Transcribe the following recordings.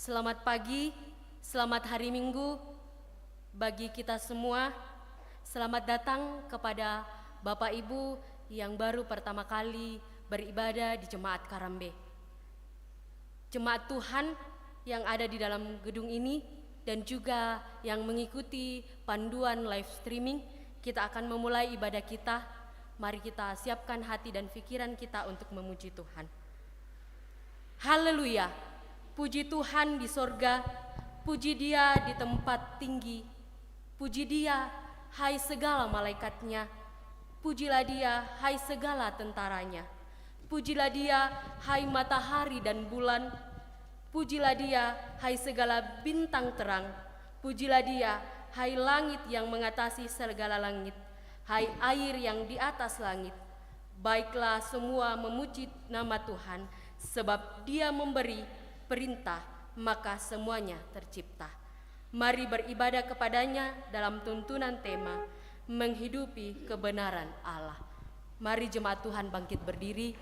Selamat pagi, selamat hari Minggu bagi kita semua. Selamat datang kepada Bapak Ibu yang baru pertama kali beribadah di Jemaat Karambe. Jemaat Tuhan yang ada di dalam gedung ini dan juga yang mengikuti panduan live streaming, kita akan memulai ibadah kita. Mari kita siapkan hati dan pikiran kita untuk memuji Tuhan. Haleluya, puji Tuhan di sorga, puji Dia di tempat tinggi, puji Dia, hai segala malaikatnya, pujilah Dia, hai segala tentaranya, pujilah Dia, hai matahari dan bulan, pujilah Dia, hai segala bintang terang, pujilah Dia, hai langit yang mengatasi segala langit, hai air yang di atas langit. Baiklah semua memuji nama Tuhan, sebab Dia memberi perintah, maka semuanya tercipta. Mari beribadah kepadanya dalam tuntunan tema menghidupi kebenaran Allah. Mari jemaat Tuhan bangkit berdiri,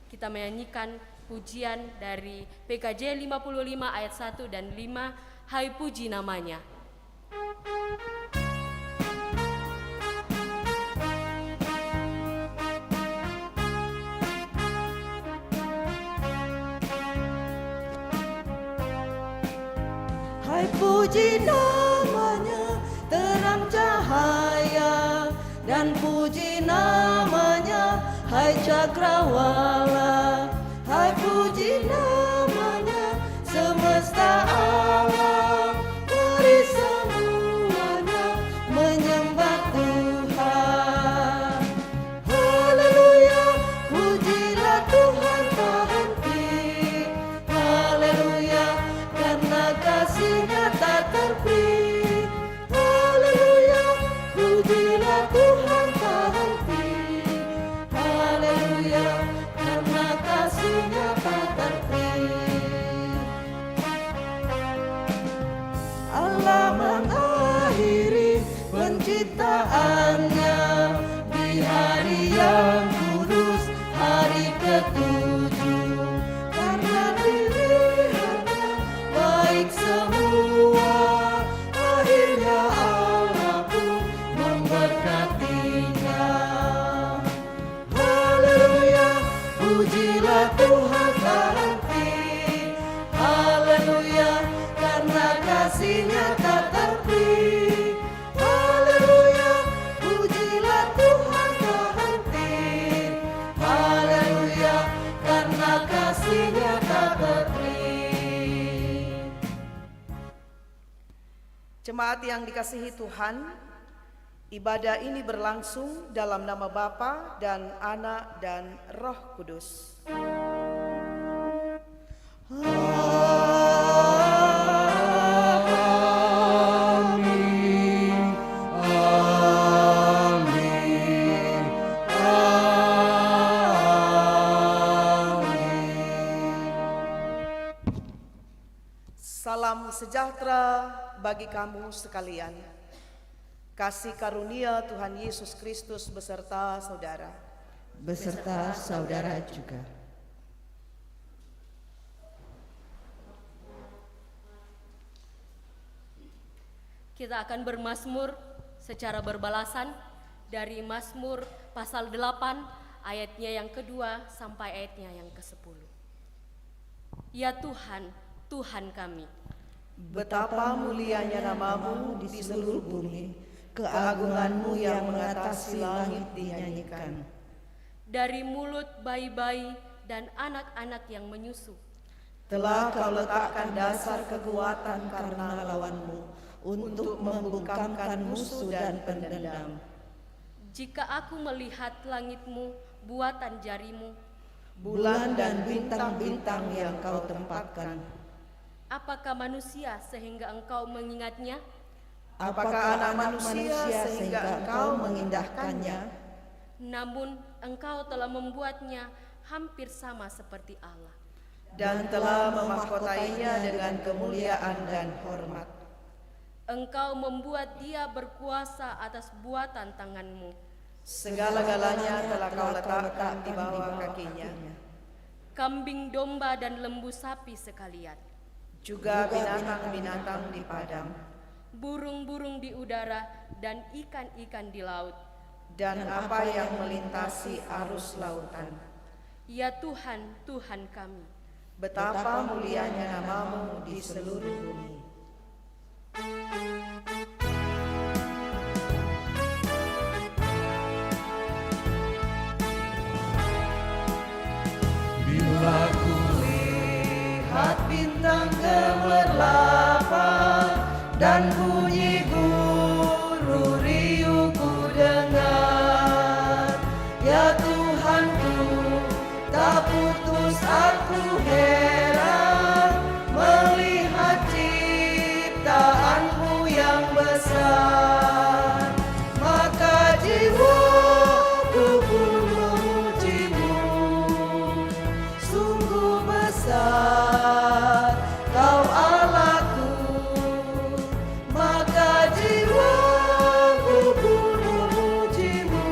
kita menyanyikan pujian dari PKJ 55 ayat 1 dan 5, hai puji namanya. Hai puji namanya, terang cahaya, dan puji namanya, hai cakrawala. Hai puji namanya, semesta alam, mari semuanya menyembah Tuhan. Haleluya, pujilah Tuhan tak henti. Haleluya, karena kasih-Nya tak terperi. Haleluya, pujilah Tuhan tak henti. Haleluya, karena kasih-Nya tak terperi. Allah mengakhiri penciptaannya di hari yang kudus, hari ketujuh. Karena dilihatnya baik semua, akhirnya Allah pun memberkatinya. Haleluya, pujilah Tuhan tak henti. Haleluya, karena kasih-Nya tak terperi. Haleluya, pujilah Tuhan tak henti. Haleluya, karena kasih-Nya tak terperi. Jemaat yang dikasihi Tuhan, ibadah ini berlangsung dalam nama Bapa dan Anak dan Roh Kudus. Amin, amin, amin. Salam sejahtera bagi kamu sekalian. Kasih karunia Tuhan Yesus Kristus beserta saudara. Beserta saudara juga. Kita akan bermazmur secara berbalasan dari Mazmur pasal 8 ayatnya yang kedua sampai ayatnya yang ke-10. Ya Tuhan, Tuhan kami, Betapa mulianya namamu di seluruh bumi, keagunganmu yang mengatasi langit dinyanyikan. dari mulut bayi-bayi dan anak-anak yang menyusu, Telah kau letakkan dasar kekuatan karena lawanmu, untuk membungkamkan musuh dan pendendam. jika aku melihat langitmu, buatan jarimu, Bulan dan bintang-bintang yang kau tempatkan, apakah manusia sehingga engkau mengingatnya? apakah anak manusia sehingga engkau mengindahkannya? Namun engkau telah membuatnya hampir sama seperti Allah. Dan telah memahkotainya dengan kemuliaan dan hormat. Engkau membuat dia berkuasa atas buatan tanganmu. Segala-galanya telah kau letakkan di bawah kakinya. Kambing domba dan lembu sapi sekalian, juga binatang-binatang di padang, burung-burung di udara, dan ikan-ikan di laut. dan apa yang melintasi arus lautan. Ya Tuhan, Tuhan kami, Betapa mulianya namamu di seluruh bumi. Bila ku lihat bintang gemerlapan dan bunyi guru riuh ku dengar, ya Tuhanku, tak putus aku heran melihat ciptaanmu yang besar. Maka jiwaku pun memujimu, sungguh besar Kau Allahku. Maka jiwaku pun memujimu,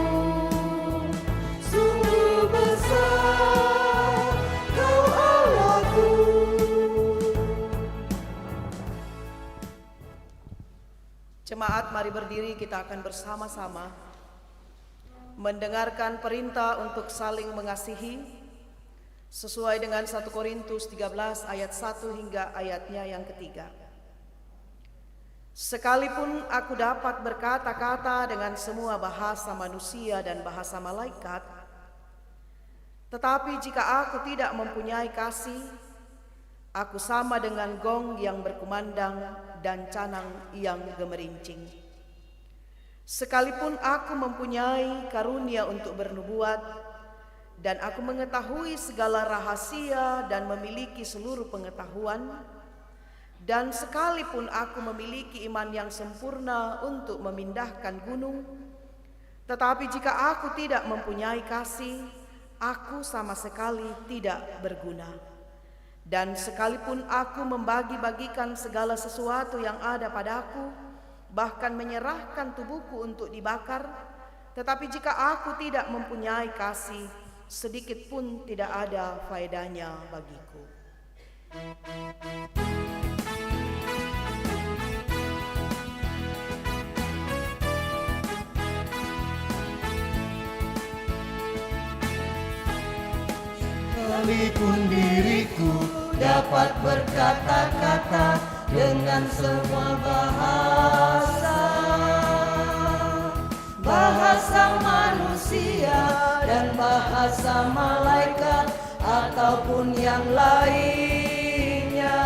sungguh besar Kau Allahku. Jemaat, mari berdiri, kita akan bersama-sama mendengarkan perintah untuk saling mengasihi sesuai dengan 1 Korintus 13 ayat 1 hingga ayatnya yang ketiga. Sekalipun aku dapat berkata-kata dengan semua bahasa manusia dan bahasa malaikat, tetapi jika aku tidak mempunyai kasih, aku sama dengan gong yang berkumandang dan canang yang gemerincing. Sekalipun aku mempunyai karunia untuk bernubuat, dan aku mengetahui segala rahasia dan memiliki seluruh pengetahuan, dan sekalipun aku memiliki iman yang sempurna untuk memindahkan gunung, tetapi jika aku tidak mempunyai kasih, aku sama sekali tidak berguna. Dan sekalipun aku membagi-bagikan segala sesuatu yang ada padaku, bahkan menyerahkan tubuhku untuk dibakar, tetapi jika aku tidak mempunyai kasih, sedikit pun tidak ada faedahnya bagiku. Sekalipun diriku dapat berkata-kata dengan semua bahasa manusia dan bahasa malaikat ataupun yang lainnya,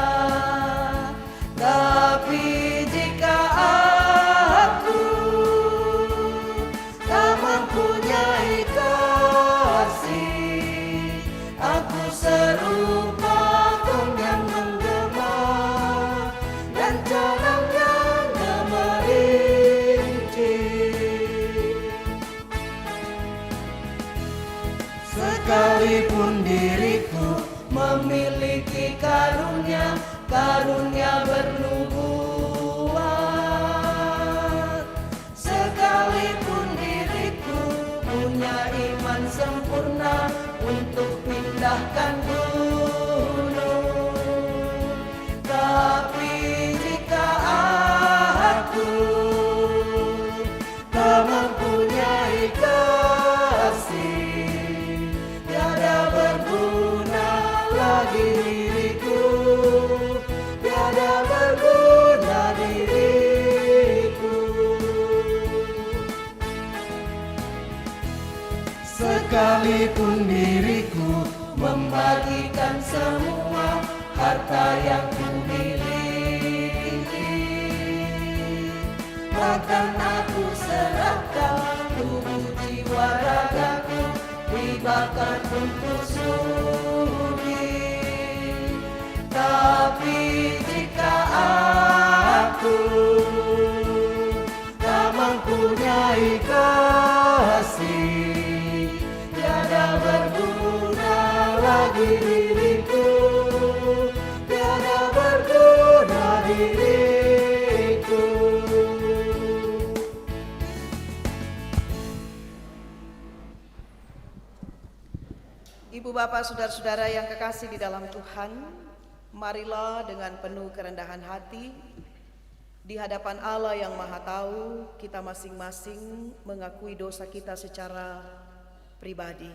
tapi jika aku tak mempunyai kasih, aku serupa gong yang menggema dan canang yang gemerincing. Sekalipun diriku memiliki karunia bernubuat, sekalipun diriku punya iman sempurna untuk pindahkan gunung, tapi jika aku tak mempunyai kasih, tiada berguna lagi diriku, tiada berguna diriku. Sekalipun diriku membagikan semua harta yang kumiliki, bahkan aku serahkan tubuh jiwa ragaku dibakar untuk sudi, tapi jika aku tak mempunyai kasih, tiada berguna lagi diriku, tiada berguna diriku. Ibu bapak saudara-saudara yang kekasih di dalam Tuhan, Marilah dengan penuh kerendahan hati di hadapan Allah yang Maha Tahu, kita masing-masing mengakui dosa kita secara pribadi.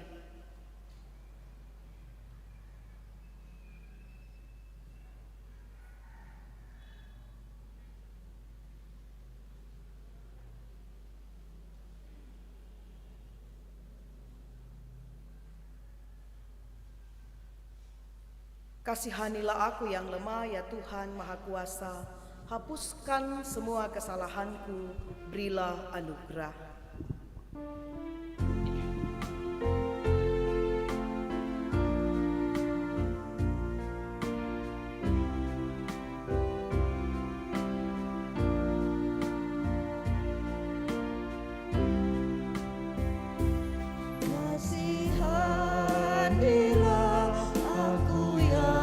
Kasihanilah aku yang lemah, ya Tuhan Maha Kuasa. Hapuskan semua kesalahanku, berilah anugerah. Kasihanilah aku yang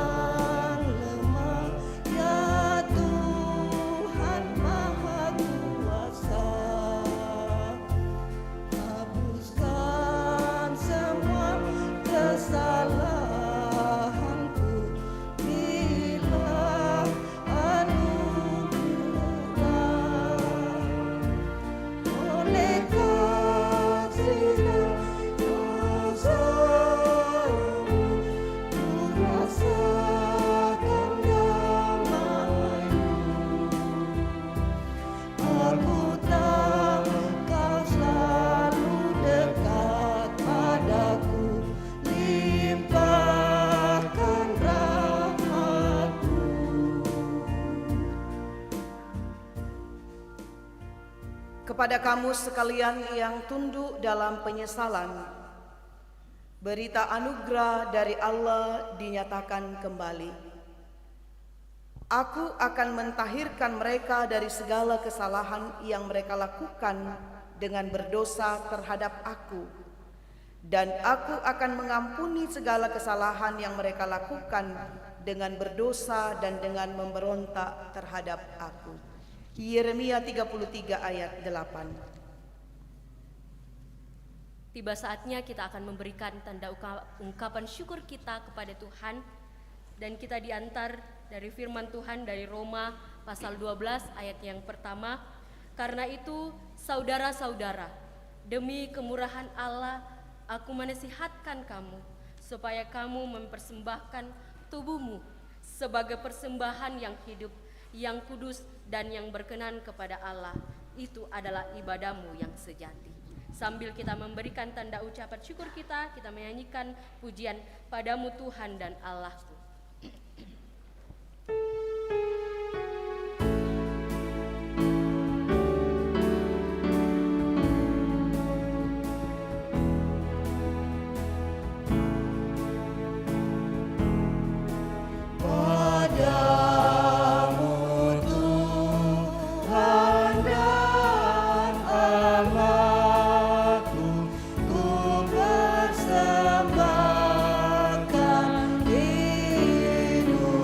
lemah, ya Tuhan Maha Kuasa. Hapuskan semua kesalahanku, berilah anugerah. Oleh kasih dan kuasa-Mu, ku rasakan damai-Mu. Aku tahu Kau selalu dekat padaku, limpahkan rahmat-Mu. Kepada kamu sekalian yang tunduk dalam penyesalan, berita anugerah dari Allah dinyatakan kembali. Aku akan mentahirkan mereka dari segala kesalahan yang mereka lakukan dengan berdosa terhadap aku, dan aku akan mengampuni segala kesalahan yang mereka lakukan dengan berdosa dan dengan memberontak terhadap aku. Yeremia 33 ayat 8. Tiba saatnya kita akan memberikan tanda ungkapan syukur kita kepada Tuhan, dan kita diantar dari firman Tuhan dari Roma pasal 12 ayat yang pertama. Karena itu, saudara-saudara, demi kemurahan Allah, aku menasihatkan kamu supaya kamu mempersembahkan tubuhmu sebagai persembahan yang hidup, yang kudus dan yang berkenan kepada Allah. Itu adalah ibadahmu yang sejati. Sambil kita memberikan tanda ucapan syukur kita menyanyikan pujian padamu Tuhan dan Allahku. Padamu Tuhan dan Allahku, ku persembahkan hidup.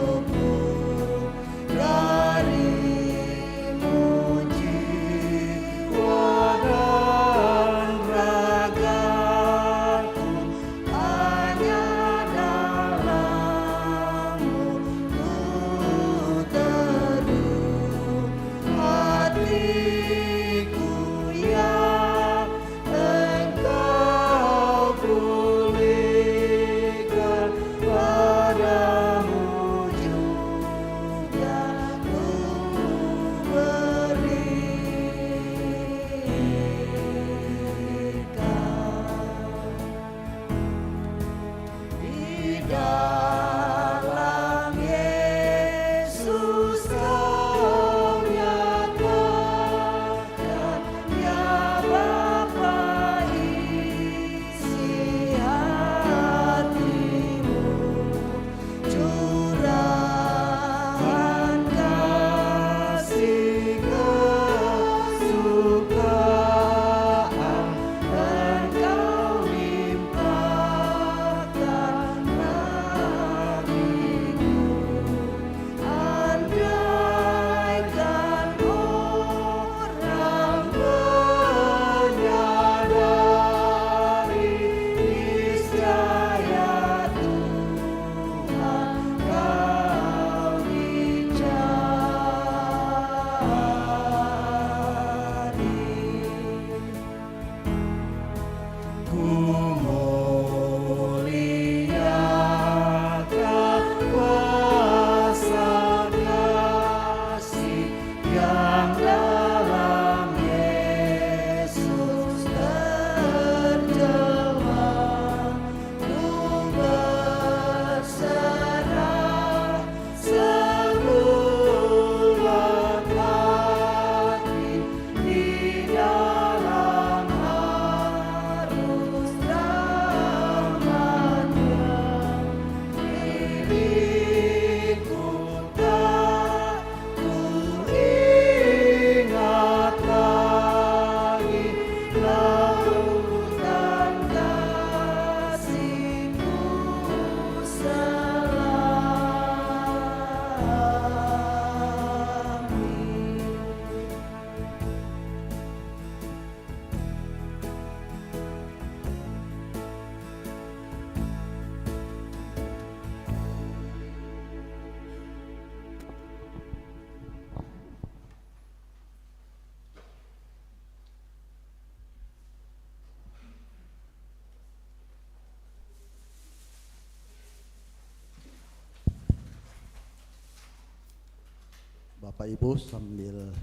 Bapak Ibu, sambil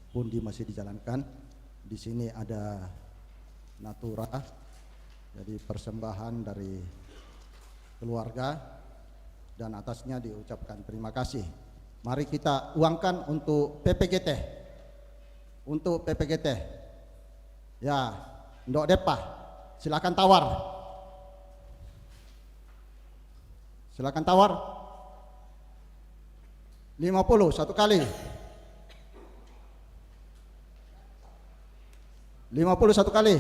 pundi masih dijalankan, di sini ada natura, jadi persembahan dari keluarga, dan atasnya diucapkan terima kasih. Mari kita uangkan untuk PPGT. Untuk PPGT. Ya, Ndok Depa, silakan tawar. Silakan tawar. 50 satu kali. 50 satu kali.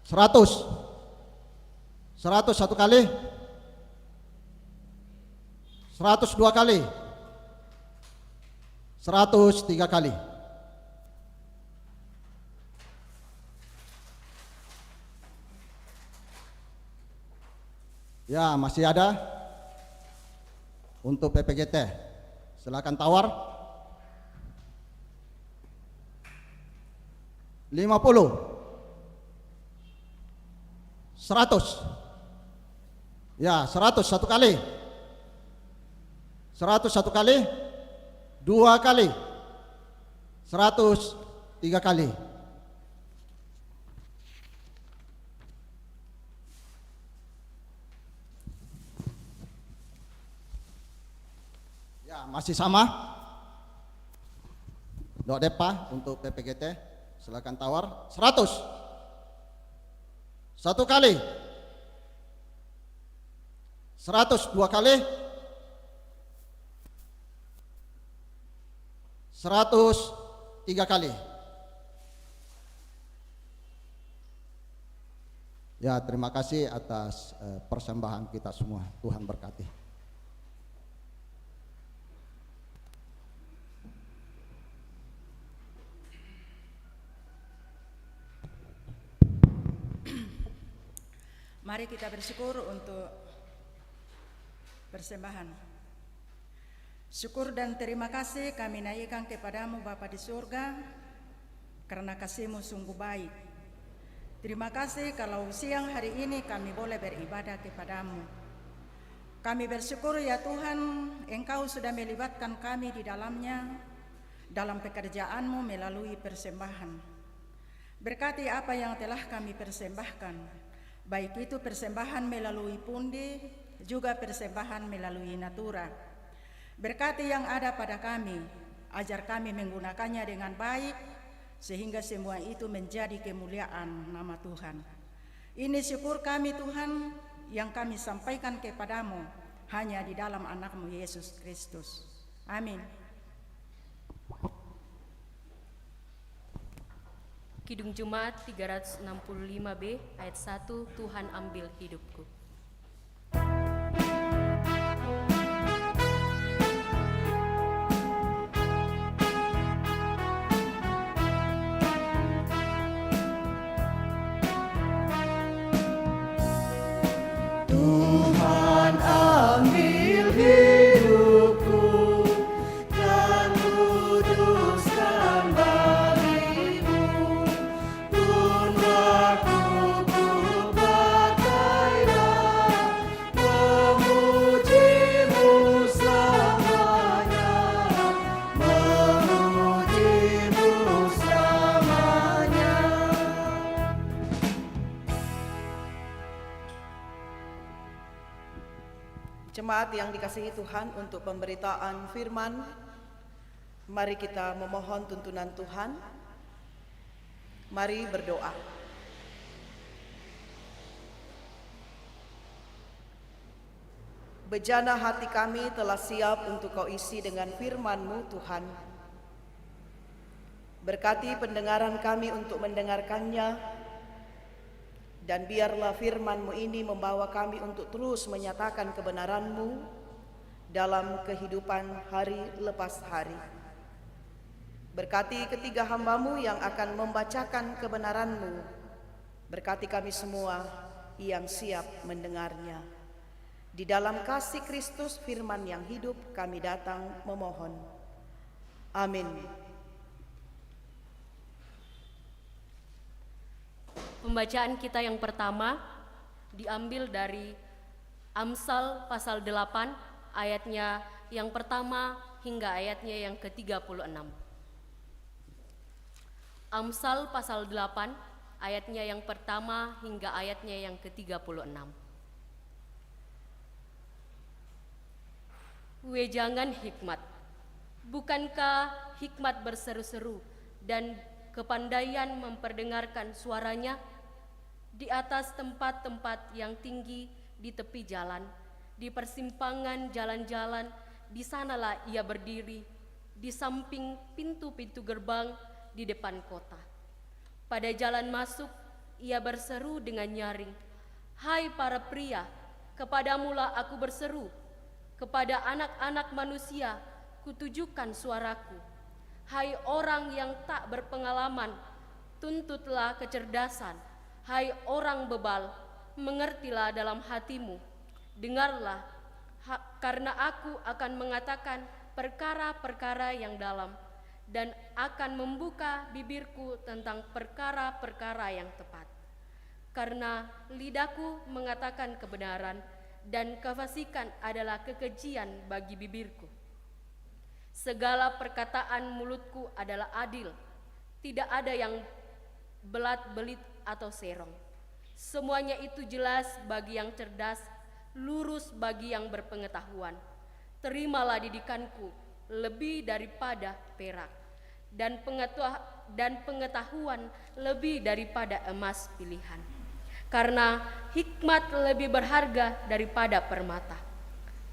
100. 100 satu kali. 100 dua kali. 100 tiga kali. Ya, masih ada untuk PPGT. Silakan tawar. 50. 100. Ya, 100 satu kali. 100 satu kali. Dua kali. 100 tiga kali. Ya, masih sama. Ndok Depa untuk PPGT. Silakan tawar. 100. Satu kali. 100 dua kali. 100 tiga kali. Ya, terima kasih atas persembahan kita semua. Tuhan berkati. Mari kita bersyukur untuk persembahan. Syukur dan terima kasih kami naikkan kepadamu Bapa di surga, karena kasih-Mu sungguh baik. Terima kasih kalau siang hari ini kami boleh beribadah kepadamu. Kami bersyukur ya Tuhan, Engkau sudah melibatkan kami di dalamnya, dalam pekerjaan-Mu melalui persembahan. Berkati apa yang telah kami persembahkan, baik itu persembahan melalui pundi, juga persembahan melalui natura. Berkati yang ada pada kami, ajar kami menggunakannya dengan baik, sehingga semua itu menjadi kemuliaan nama Tuhan. Ini syukur kami Tuhan, yang kami sampaikan kepadamu, hanya di dalam anak-Mu Yesus Kristus. Amin. Kidung Jemaat 365B ayat 1, Tuhan ambil hidupku. Tuhan ambil hidupku dan kuduskan bagimu. Pundaku ku pakailah, memujimu selamanya, memujimu selamanya. Jemaat yang dikasihi Tuhan, untuk pemberitaan firman, mari kita memohon tuntunan Tuhan. Mari berdoa. Bejana hati kami telah siap untuk Kau isi dengan firman-Mu Tuhan. Berkati pendengaran kami untuk mendengarkannya, dan biarlah firman-Mu ini membawa kami untuk terus menyatakan kebenaran-Mu dalam kehidupan hari lepas hari. Berkati ketiga hamba-Mu yang akan membacakan kebenaran-Mu. Berkati kami semua yang siap mendengarnya. Di dalam kasih Kristus firman yang hidup kami datang memohon. Amin. Pembacaan kita yang pertama diambil dari Amsal pasal 8 ayatnya yang pertama hingga ayatnya yang ke-36. Amsal pasal 8 ayatnya yang pertama hingga ayatnya yang ke-36. Wejangan hikmat. Bukankah hikmat berseru-seru dan kepandaian memperdengarkan suaranya di atas tempat-tempat yang tinggi di tepi jalan, di persimpangan jalan-jalan, di sanalah ia berdiri, di samping pintu-pintu gerbang di depan kota. Pada jalan masuk, ia berseru dengan nyaring, "Hai para pria, kepadamulah aku berseru, kepada anak-anak manusia kutujukan suaraku. Hai orang yang tak berpengalaman, tuntutlah kecerdasan. Hai orang bebal, mengertilah dalam hatimu. Dengarlah, karena aku akan mengatakan perkara-perkara yang dalam, dan akan membuka bibirku tentang perkara-perkara yang tepat. Karena lidahku mengatakan kebenaran, dan kefasikan adalah kekejian bagi bibirku. Segala perkataan mulutku adalah adil, tidak ada yang belat-belit atau serong. Semuanya itu jelas bagi yang cerdas, lurus bagi yang berpengetahuan. Terimalah didikanku lebih daripada perak, dan pengetahuan lebih daripada emas pilihan. Karena hikmat lebih berharga daripada permata.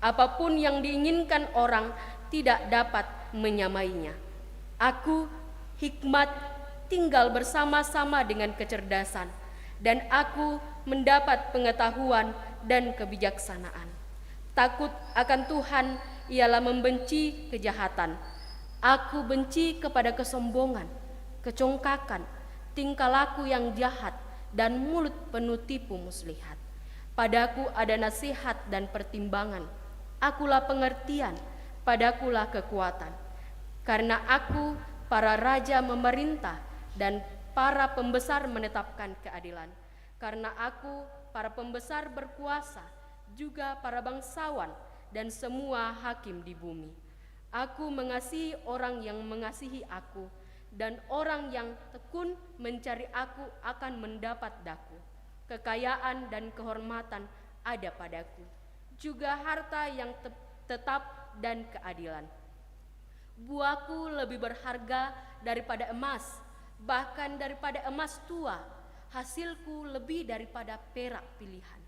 Apapun yang diinginkan orang tidak dapat menyamainya. Aku, hikmat, tinggal bersama-sama dengan kecerdasan, dan aku mendapat pengetahuan dan kebijaksanaan. Takut akan Tuhan ialah membenci kejahatan. Aku benci kepada kesombongan, kecongkakan, tingkah laku yang jahat, dan mulut penuh tipu muslihat. Padaku ada nasihat dan pertimbangan, akulah pengertian, padakulah kekuatan. Karena aku, para raja memerintah, dan para pembesar menetapkan keadilan. Karena aku, para pembesar berkuasa, juga para bangsawan, dan semua hakim di bumi. Aku mengasihi orang yang mengasihi aku, dan orang yang tekun mencari aku akan mendapat daku. Kekayaan dan kehormatan ada padaku, juga harta yang tetap dan keadilan. Buahku lebih berharga daripada emas, bahkan daripada emas tua. Hasilku lebih daripada perak pilihan.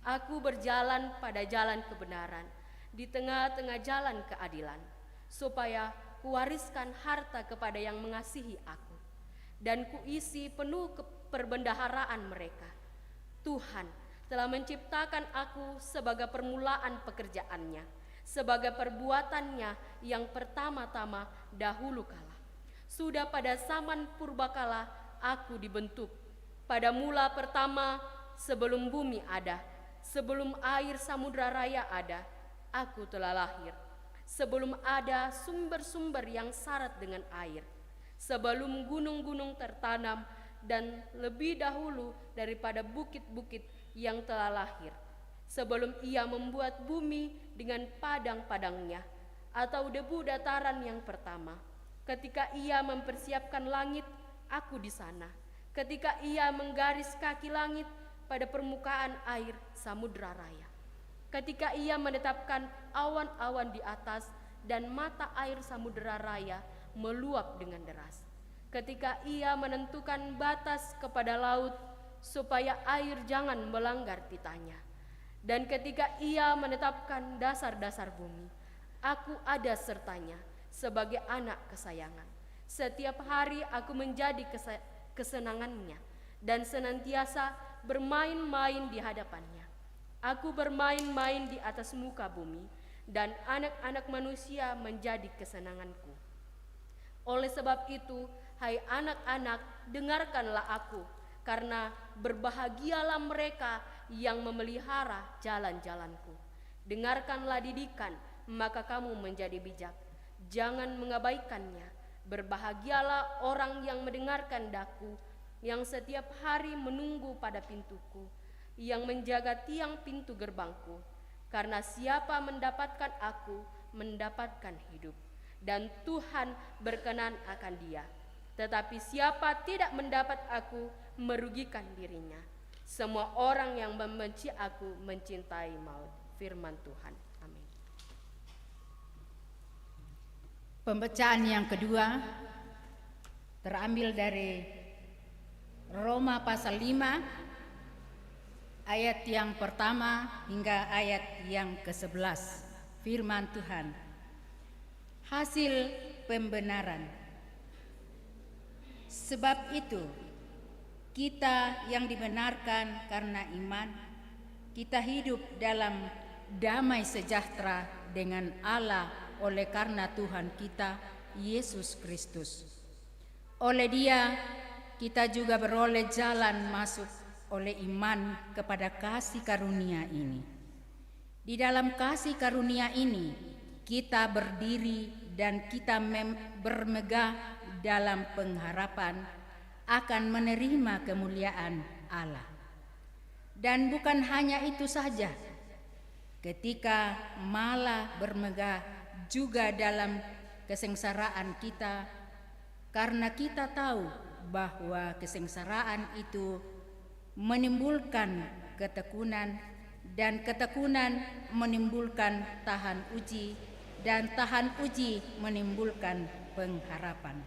Aku berjalan pada jalan kebenaran, di tengah-tengah jalan keadilan, supaya kuwariskan harta kepada yang mengasihi aku, dan kuisi penuh perbendaharaan mereka. Tuhan telah menciptakan aku sebagai permulaan pekerjaannya, sebagai perbuatannya yang pertama-tama dahulu kala. Sudah pada zaman purbakala aku dibentuk, pada mula pertama sebelum bumi ada, sebelum air samudra raya ada, aku telah lahir. Sebelum ada sumber-sumber yang syarat dengan air, sebelum gunung-gunung tertanam, dan lebih dahulu daripada bukit-bukit yang telah lahir, sebelum ia membuat bumi dengan padang-padangnya, atau debu dataran yang pertama. Ketika ia mempersiapkan langit, aku di sana. Ketika ia menggaris kaki langit pada permukaan air samudra raya. Ketika ia menetapkan awan-awan di atas, dan mata air samudera raya meluap dengan deras. Ketika ia menentukan batas kepada laut, supaya air jangan melanggar titahnya. Dan ketika ia menetapkan dasar-dasar bumi, aku ada sertanya sebagai anak kesayangan. Setiap hari aku menjadi kesenangannya, dan senantiasa bermain-main di hadapannya. Aku bermain-main di atas muka bumi, dan anak-anak manusia menjadi kesenanganku. Oleh sebab itu, hai anak-anak, dengarkanlah aku, karena berbahagialah mereka yang memelihara jalan-jalanku. Dengarkanlah didikan, maka kamu menjadi bijak. Jangan mengabaikannya. Berbahagialah orang yang mendengarkan daku, yang setiap hari menunggu pada pintuku, yang menjaga tiang pintu gerbangku. Karena siapa mendapatkan aku, mendapatkan hidup, dan Tuhan berkenan akan dia. Tetapi siapa tidak mendapat aku merugikan dirinya. Semua orang yang membenci aku mencintai maut. Firman Tuhan. Amin. Pembacaan yang kedua terambil dari Roma pasal 5 ayat yang pertama hingga ayat yang ke-11. Firman Tuhan. Hasil pembenaran. Sebab itu, kita yang dibenarkan karena iman, kita hidup dalam damai sejahtera dengan Allah oleh karena Tuhan kita, Yesus Kristus. Oleh Dia, kita juga beroleh jalan masuk oleh iman kepada kasih karunia ini. Di dalam kasih karunia ini, kita berdiri dan kita bermegah dalam pengharapan akan menerima kemuliaan Allah. Dan bukan hanya itu saja, ketika malah bermegah juga dalam kesengsaraan kita, karena kita tahu bahwa kesengsaraan itu menimbulkan ketekunan, dan ketekunan menimbulkan tahan uji, dan tahan uji menimbulkan pengharapan.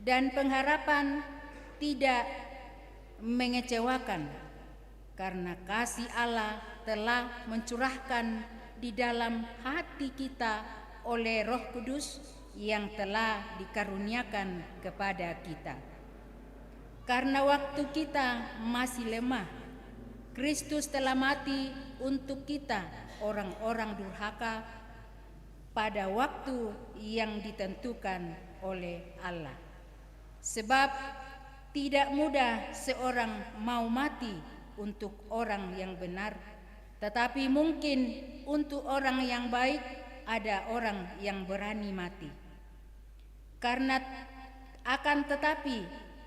Dan pengharapan tidak mengecewakan, karena kasih Allah telah mencurahkan di dalam hati kita oleh Roh Kudus yang telah dikaruniakan kepada kita. Karena waktu kita masih lemah, Kristus telah mati untuk kita orang-orang durhaka pada waktu yang ditentukan oleh Allah. Sebab tidak mudah seorang mau mati untuk orang yang benar, tetapi mungkin untuk orang yang baik ada orang yang berani mati. Karena akan tetapi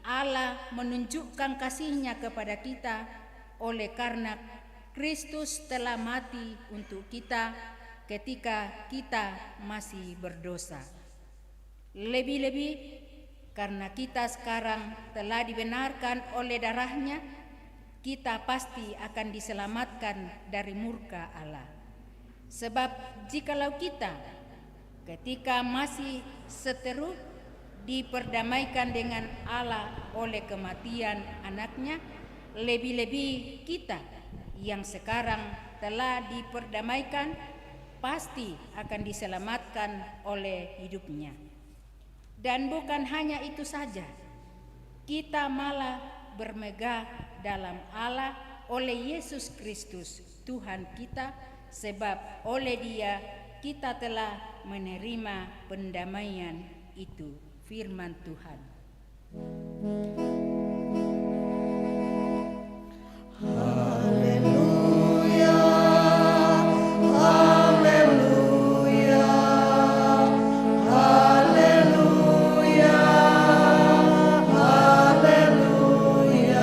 Allah menunjukkan kasih-Nya kepada kita oleh karena Kristus telah mati untuk kita ketika kita masih berdosa. Lebih-lebih karena kita sekarang telah dibenarkan oleh darah-Nya, kita pasti akan diselamatkan dari murka Allah. Sebab jikalau kita ketika masih seteru diperdamaikan dengan Allah oleh kematian anak-Nya, lebih-lebih kita yang sekarang telah diperdamaikan pasti akan diselamatkan oleh hidup-Nya. Dan bukan hanya itu saja, kita malah bermegah dalam Allah oleh Yesus Kristus Tuhan kita, sebab oleh Dia kita telah menerima pendamaian itu. Firman Tuhan. Haleluya, haleluya, haleluya, haleluya,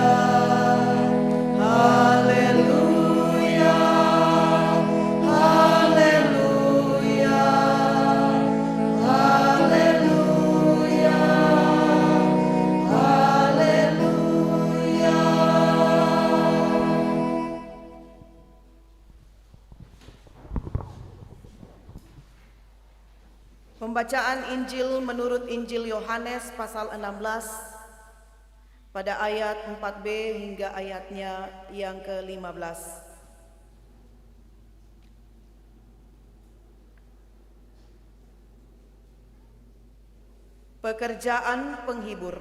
haleluya, haleluya, haleluya, haleluya. Pembacaan Injil menurut Injil Yohanes pasal 16 pada ayat 4b hingga ayatnya yang ke-15. Pekerjaan penghibur.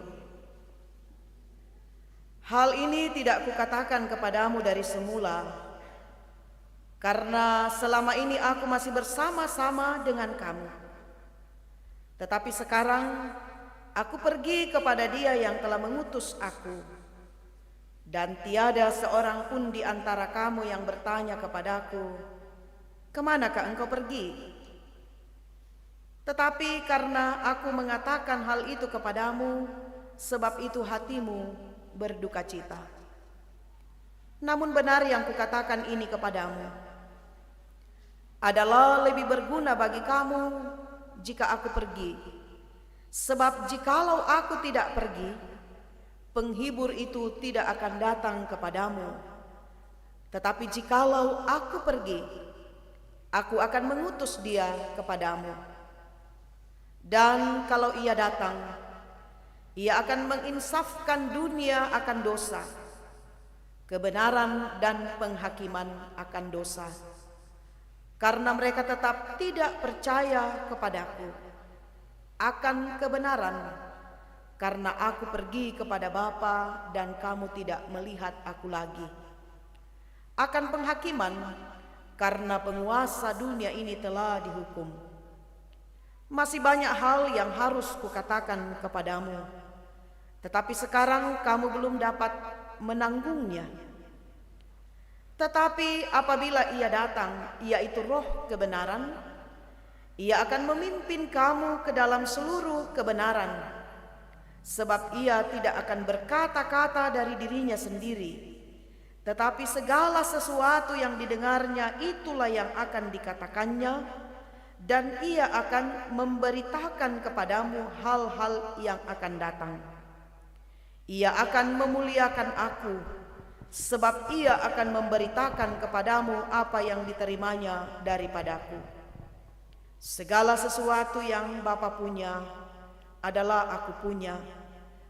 Hal ini tidak kukatakan kepadamu dari semula, karena selama ini aku masih bersama-sama dengan kamu. Tetapi sekarang aku pergi kepada Dia yang telah mengutus aku, dan tiada seorang pun di antara kamu yang bertanya kepadaku, "Kemanakah engkau pergi?" Tetapi karena aku mengatakan hal itu kepadamu, sebab itu hatimu berduka cita. Namun benar yang kukatakan ini kepadamu, adalah lebih berguna bagi kamu jika aku pergi. Sebab jikalau aku tidak pergi, penghibur itu tidak akan datang kepadamu. Tetapi jikalau aku pergi, aku akan mengutus dia kepadamu. Dan kalau ia datang, ia akan menginsafkan dunia akan dosa, kebenaran dan penghakiman akan dosa. Karena mereka tetap tidak percaya kepadaku akan kebenaran, karena aku pergi kepada Bapa dan kamu tidak melihat aku lagi. Akan penghakiman, karena penguasa dunia ini telah dihukum. Masih banyak hal yang harus kukatakan kepadamu, tetapi sekarang kamu belum dapat menanggungnya. Tetapi apabila ia datang, yaitu Roh kebenaran, ia akan memimpin kamu ke dalam seluruh kebenaran, sebab ia tidak akan berkata-kata dari dirinya sendiri, tetapi segala sesuatu yang didengarnya itulah yang akan dikatakannya, dan ia akan memberitakan kepadamu hal-hal yang akan datang. Ia akan memuliakan aku, sebab ia akan memberitakan kepadamu apa yang diterimanya daripadaku. Segala sesuatu yang Bapa punya adalah aku punya.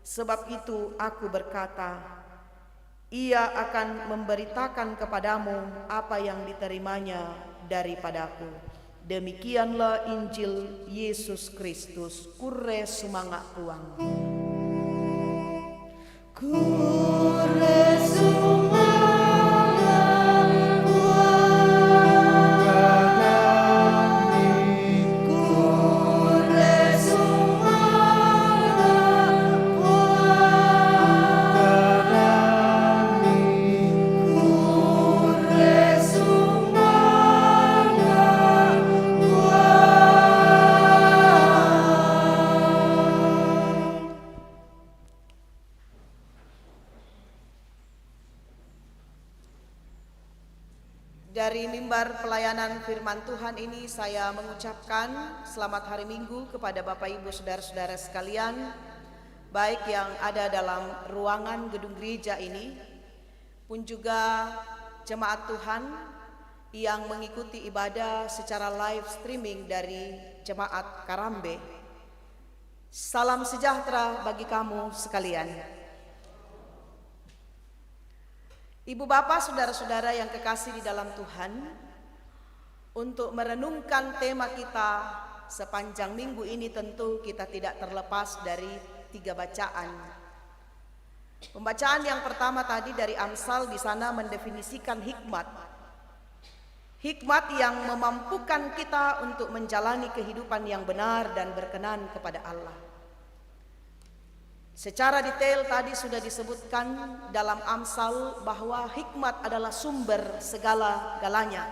Sebab itu aku berkata, ia akan memberitakan kepadamu apa yang diterimanya daripadaku. Demikianlah Injil Yesus Kristus. Kure sumanga puang. Kure sumanga Dari mimbar pelayanan firman Tuhan ini saya mengucapkan selamat hari Minggu kepada Bapak Ibu Saudara-saudara sekalian, baik yang ada dalam ruangan gedung gereja ini, pun juga jemaat Tuhan yang mengikuti ibadah secara live streaming dari jemaat Karambe. Salam sejahtera bagi kamu sekalian. Ibu bapak, saudara-saudara yang kekasih di dalam Tuhan, untuk merenungkan tema kita sepanjang minggu ini tentu kita tidak terlepas dari 3 bacaan. Pembacaan yang pertama tadi dari Amsal di sana mendefinisikan hikmat. Hikmat yang memampukan kita untuk menjalani kehidupan yang benar dan berkenan kepada Allah. Secara detail tadi sudah disebutkan dalam Amsal bahwa hikmat adalah sumber segala-galanya.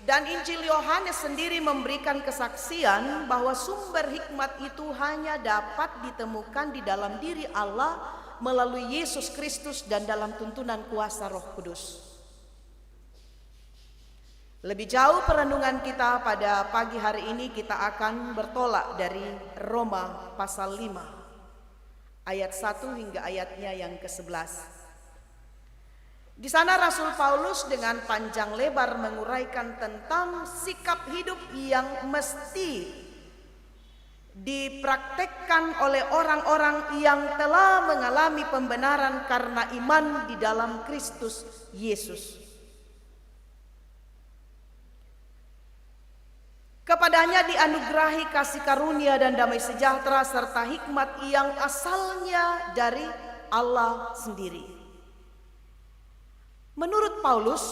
Dan Injil Yohanes sendiri memberikan kesaksian bahwa sumber hikmat itu hanya dapat ditemukan di dalam diri Allah melalui Yesus Kristus dan dalam tuntunan kuasa Roh Kudus. Lebih jauh perenungan kita pada pagi hari ini kita akan bertolak dari Roma pasal 5 ayat 1 hingga ayatnya yang ke-11. Di sana Rasul Paulus dengan panjang lebar menguraikan tentang sikap hidup yang mesti dipraktekkan oleh orang-orang yang telah mengalami pembenaran karena iman di dalam Kristus Yesus. Kepadanya dianugerahi kasih karunia dan damai sejahtera serta hikmat yang asalnya dari Allah sendiri. Menurut Paulus,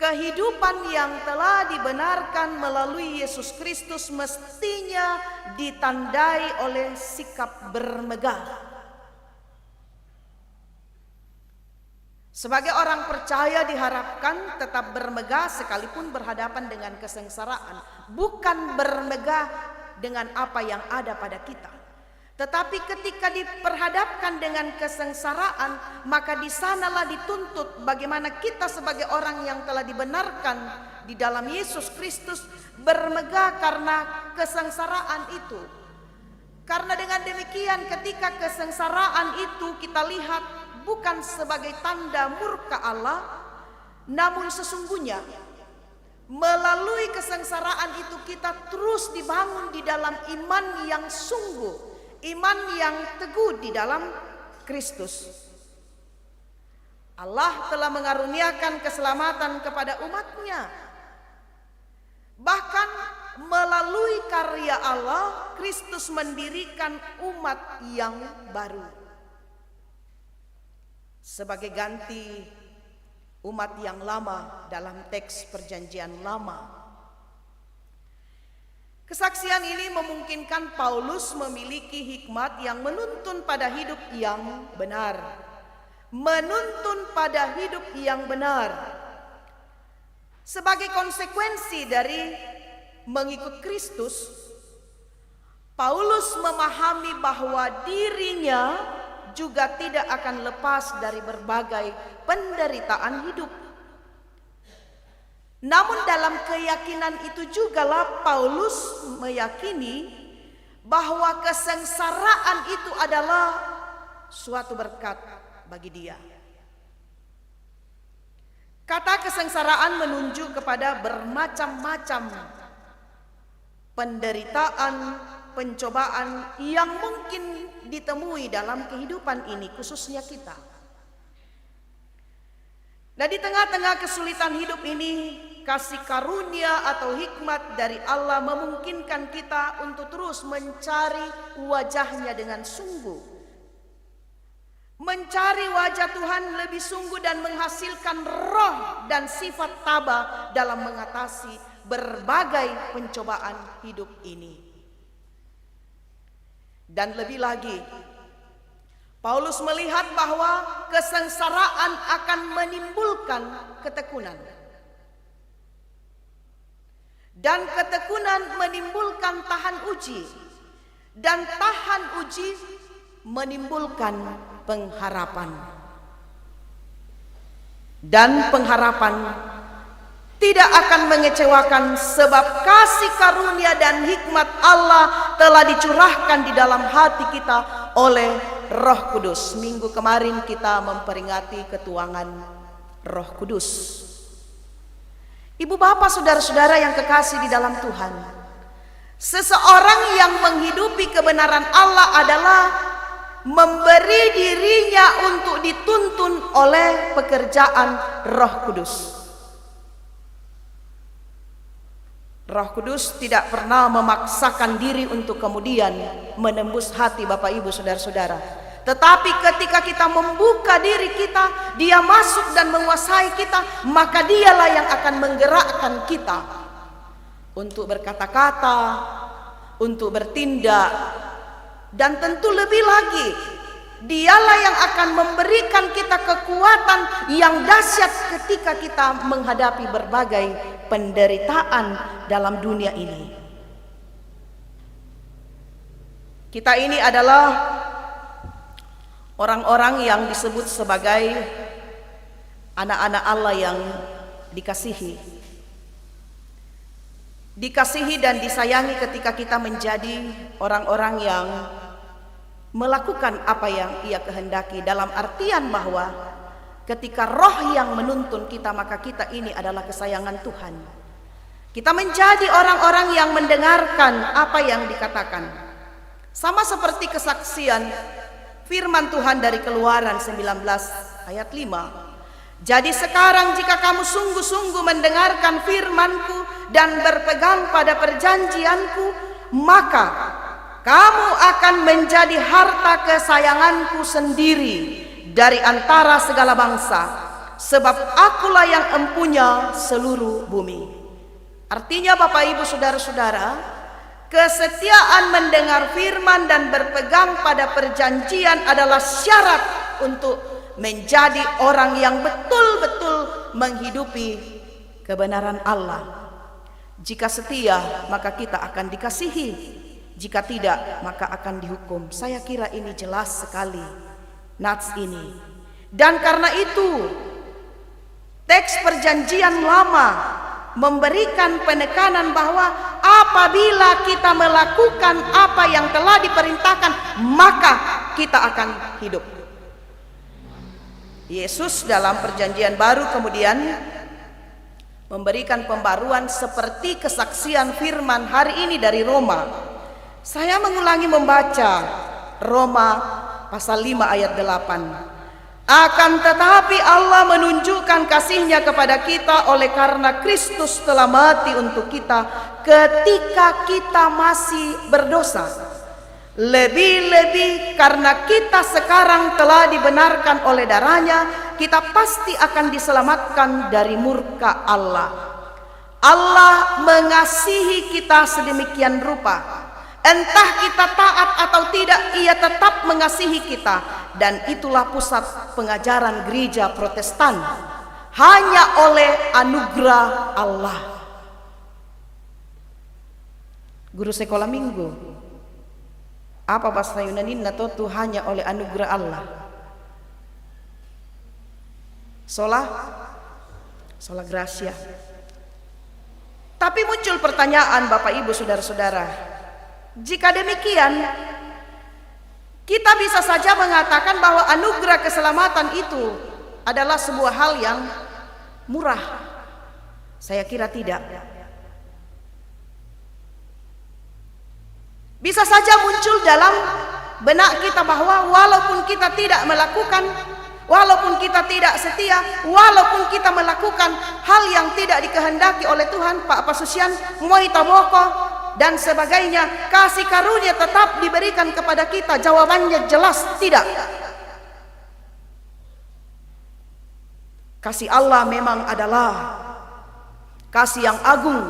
kehidupan yang telah dibenarkan melalui Yesus Kristus mestinya ditandai oleh sikap bermegah. Sebagai orang percaya diharapkan tetap bermegah sekalipun berhadapan dengan kesengsaraan, bukan bermegah dengan apa yang ada pada kita. Tetapi ketika diperhadapkan dengan kesengsaraan, maka di sanalah dituntut bagaimana kita sebagai orang yang telah dibenarkan di dalam Yesus Kristus bermegah karena kesengsaraan itu. Karena dengan demikian ketika kesengsaraan itu kita lihat bukan sebagai tanda murka Allah, namun sesungguhnya melalui kesengsaraan itu kita terus dibangun di dalam iman yang sungguh, iman yang teguh di dalam Kristus. Allah telah mengaruniakan keselamatan kepada umatnya. Bahkan melalui karya Allah, Kristus mendirikan umat yang baru sebagai ganti umat yang lama dalam teks perjanjian lama. Kesaksian ini memungkinkan Paulus memiliki hikmat yang menuntun pada hidup yang benar. Menuntun pada hidup yang benar. Sebagai konsekuensi dari mengikut Kristus, Paulus memahami bahwa dirinya juga tidak akan lepas dari berbagai penderitaan hidup. Namun dalam keyakinan itu jugalah Paulus meyakini bahwa kesengsaraan itu adalah suatu berkat bagi dia. Kata kesengsaraan menunjuk kepada bermacam-macam penderitaan, pencobaan yang mungkin ditemui dalam kehidupan ini, khususnya kita. Nah, di tengah-tengah kesulitan hidup ini, kasih karunia atau hikmat dari Allah memungkinkan kita untuk terus mencari wajahnya dengan sungguh. Mencari wajah Tuhan lebih sungguh dan menghasilkan roh dan sifat tabah dalam mengatasi berbagai pencobaan hidup ini. Dan lebih lagi, Paulus melihat bahwa kesengsaraan akan menimbulkan ketekunan. Dan ketekunan menimbulkan tahan uji. Dan tahan uji menimbulkan pengharapan. Dan pengharapan tidak akan mengecewakan sebab kasih karunia dan hikmat Allah telah dicurahkan di dalam hati kita oleh Roh Kudus. Minggu kemarin kita memperingati ketuangan Roh Kudus. Ibu bapak saudara-saudara yang kekasih di dalam Tuhan, seseorang yang menghidupi kebenaran Allah adalah memberi dirinya untuk dituntun oleh pekerjaan Roh Kudus. Roh Kudus tidak pernah memaksakan diri untuk kemudian menembus hati Bapak Ibu saudara-saudara. Tetapi ketika kita membuka diri kita, Dia masuk dan menguasai kita, maka Dialah yang akan menggerakkan kita untuk berkata-kata, untuk bertindak, dan tentu lebih lagi, Dialah yang akan memberikan kita kekuatan yang dahsyat ketika kita menghadapi berbagai penderitaan dalam dunia ini. Kita ini adalah orang-orang yang disebut sebagai anak-anak Allah yang dikasihi. Dikasihi dan disayangi ketika kita menjadi orang-orang yang melakukan apa yang Ia kehendaki, dalam artian bahwa ketika roh yang menuntun kita, maka kita ini adalah kesayangan Tuhan. Kita menjadi orang-orang yang mendengarkan apa yang dikatakan. Sama seperti kesaksian firman Tuhan dari Keluaran 19 ayat 5. Jadi sekarang jika kamu sungguh-sungguh mendengarkan firman-Ku dan berpegang pada perjanjian-Ku, maka kamu akan menjadi harta kesayangan-Ku sendiri dari antara segala bangsa, sebab Akulah yang empunya seluruh bumi. Artinya Bapak Ibu saudara-saudara, kesetiaan mendengar firman dan berpegang pada perjanjian adalah syarat untuk menjadi orang yang betul-betul menghidupi kebenaran Allah. Jika setia, maka kita akan dikasihi. Jika tidak, maka akan dihukum. Saya kira ini jelas sekali nats ini. Dan karena itu, teks perjanjian lama memberikan penekanan bahwa apabila kita melakukan apa yang telah diperintahkan, maka kita akan hidup. Yesus dalam perjanjian baru kemudian memberikan pembaruan seperti kesaksian firman hari ini dari Roma. Saya mengulangi membaca Roma pasal 5 ayat 8. Akan tetapi Allah menunjukkan kasih-Nya kepada kita oleh karena Kristus telah mati untuk kita ketika kita masih berdosa. Lebih-lebih karena kita sekarang telah dibenarkan oleh darah-Nya, kita pasti akan diselamatkan dari murka Allah. Allah mengasihi kita sedemikian rupa. Entah kita taat atau tidak, Ia tetap mengasihi kita. Dan itulah pusat pengajaran gereja Protestan. Hanya oleh anugerah Allah. Guru sekolah minggu, apa bahasa Yunani natotu hanya oleh anugerah Allah? Sola gracia. Tapi muncul pertanyaan Bapak Ibu saudara-saudara. Jika demikian, kita bisa saja mengatakan bahwa anugerah keselamatan itu adalah sebuah hal yang murah. Saya kira tidak. Bisa saja muncul dalam benak kita bahwa walaupun kita tidak melakukan, walaupun kita tidak setia, walaupun kita melakukan hal yang tidak dikehendaki oleh Tuhan, Pak Pasusian, Moitaboko dan sebagainya, kasih karunia tetap diberikan kepada kita. Jawabannya jelas tidak. Kasih Allah memang adalah kasih yang agung,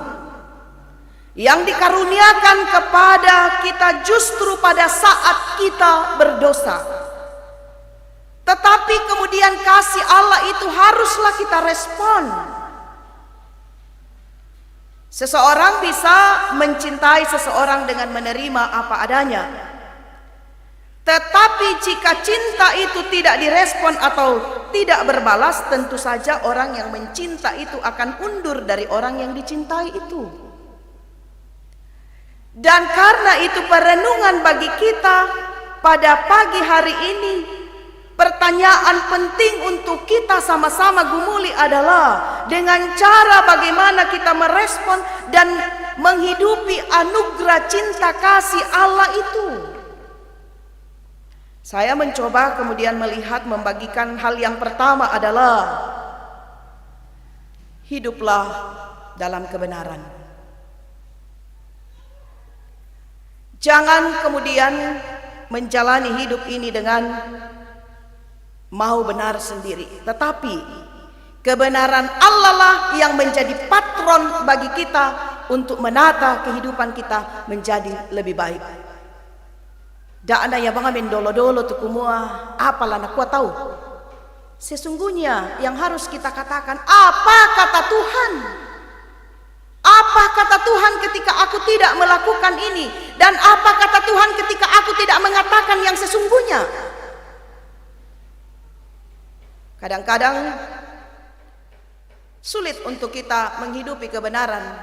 yang dikaruniakan kepada kita justru pada saat kita berdosa. Tetapi kemudian kasih Allah itu haruslah kita respon. Seseorang bisa mencintai seseorang dengan menerima apa adanya. Tetapi jika cinta itu tidak direspon atau tidak berbalas, tentu saja orang yang mencinta itu akan undur dari orang yang dicintai itu. Dan karena itu perenungan bagi kita pada pagi hari ini, pertanyaan penting untuk kita sama-sama gumuli adalah dengan cara bagaimana kita merespon dan menghidupi anugerah cinta kasih Allah itu. Saya mencoba kemudian melihat, membagikan hal yang pertama adalah hiduplah dalam kebenaran. Jangan kemudian menjalani hidup ini dengan mau benar sendiri, tetapi kebenaran Allah lah yang menjadi patron bagi kita untuk menata kehidupan kita menjadi lebih baik. Da'ana ya bang amin dolo-dolo tu kumua, apalah nak kuat tahu. Sesungguhnya yang harus kita katakan, apa kata Tuhan? Apa kata Tuhan ketika aku tidak melakukan ini? Dan apa kata Tuhan ketika aku tidak mengatakan yang sesungguhnya? Kadang-kadang sulit untuk kita menghidupi kebenaran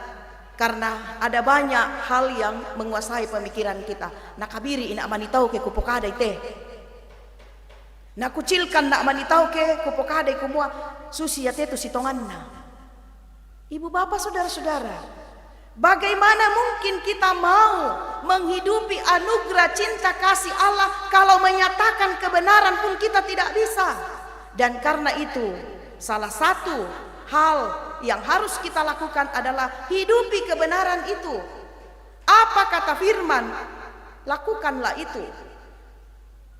karena ada banyak hal yang menguasai pemikiran kita. Nakabiri ina manitau ke kupokada ite. Nakucilkan nak manitau ke kupokada kumua susi yatetu sitonganna. Ibu bapak saudara-saudara, bagaimana mungkin kita mau menghidupi anugerah cinta kasih Allah kalau menyatakan kebenaran pun kita tidak bisa? Dan karena itu, salah satu hal yang harus kita lakukan adalah hidupi kebenaran itu. Apa kata firman? Lakukanlah itu.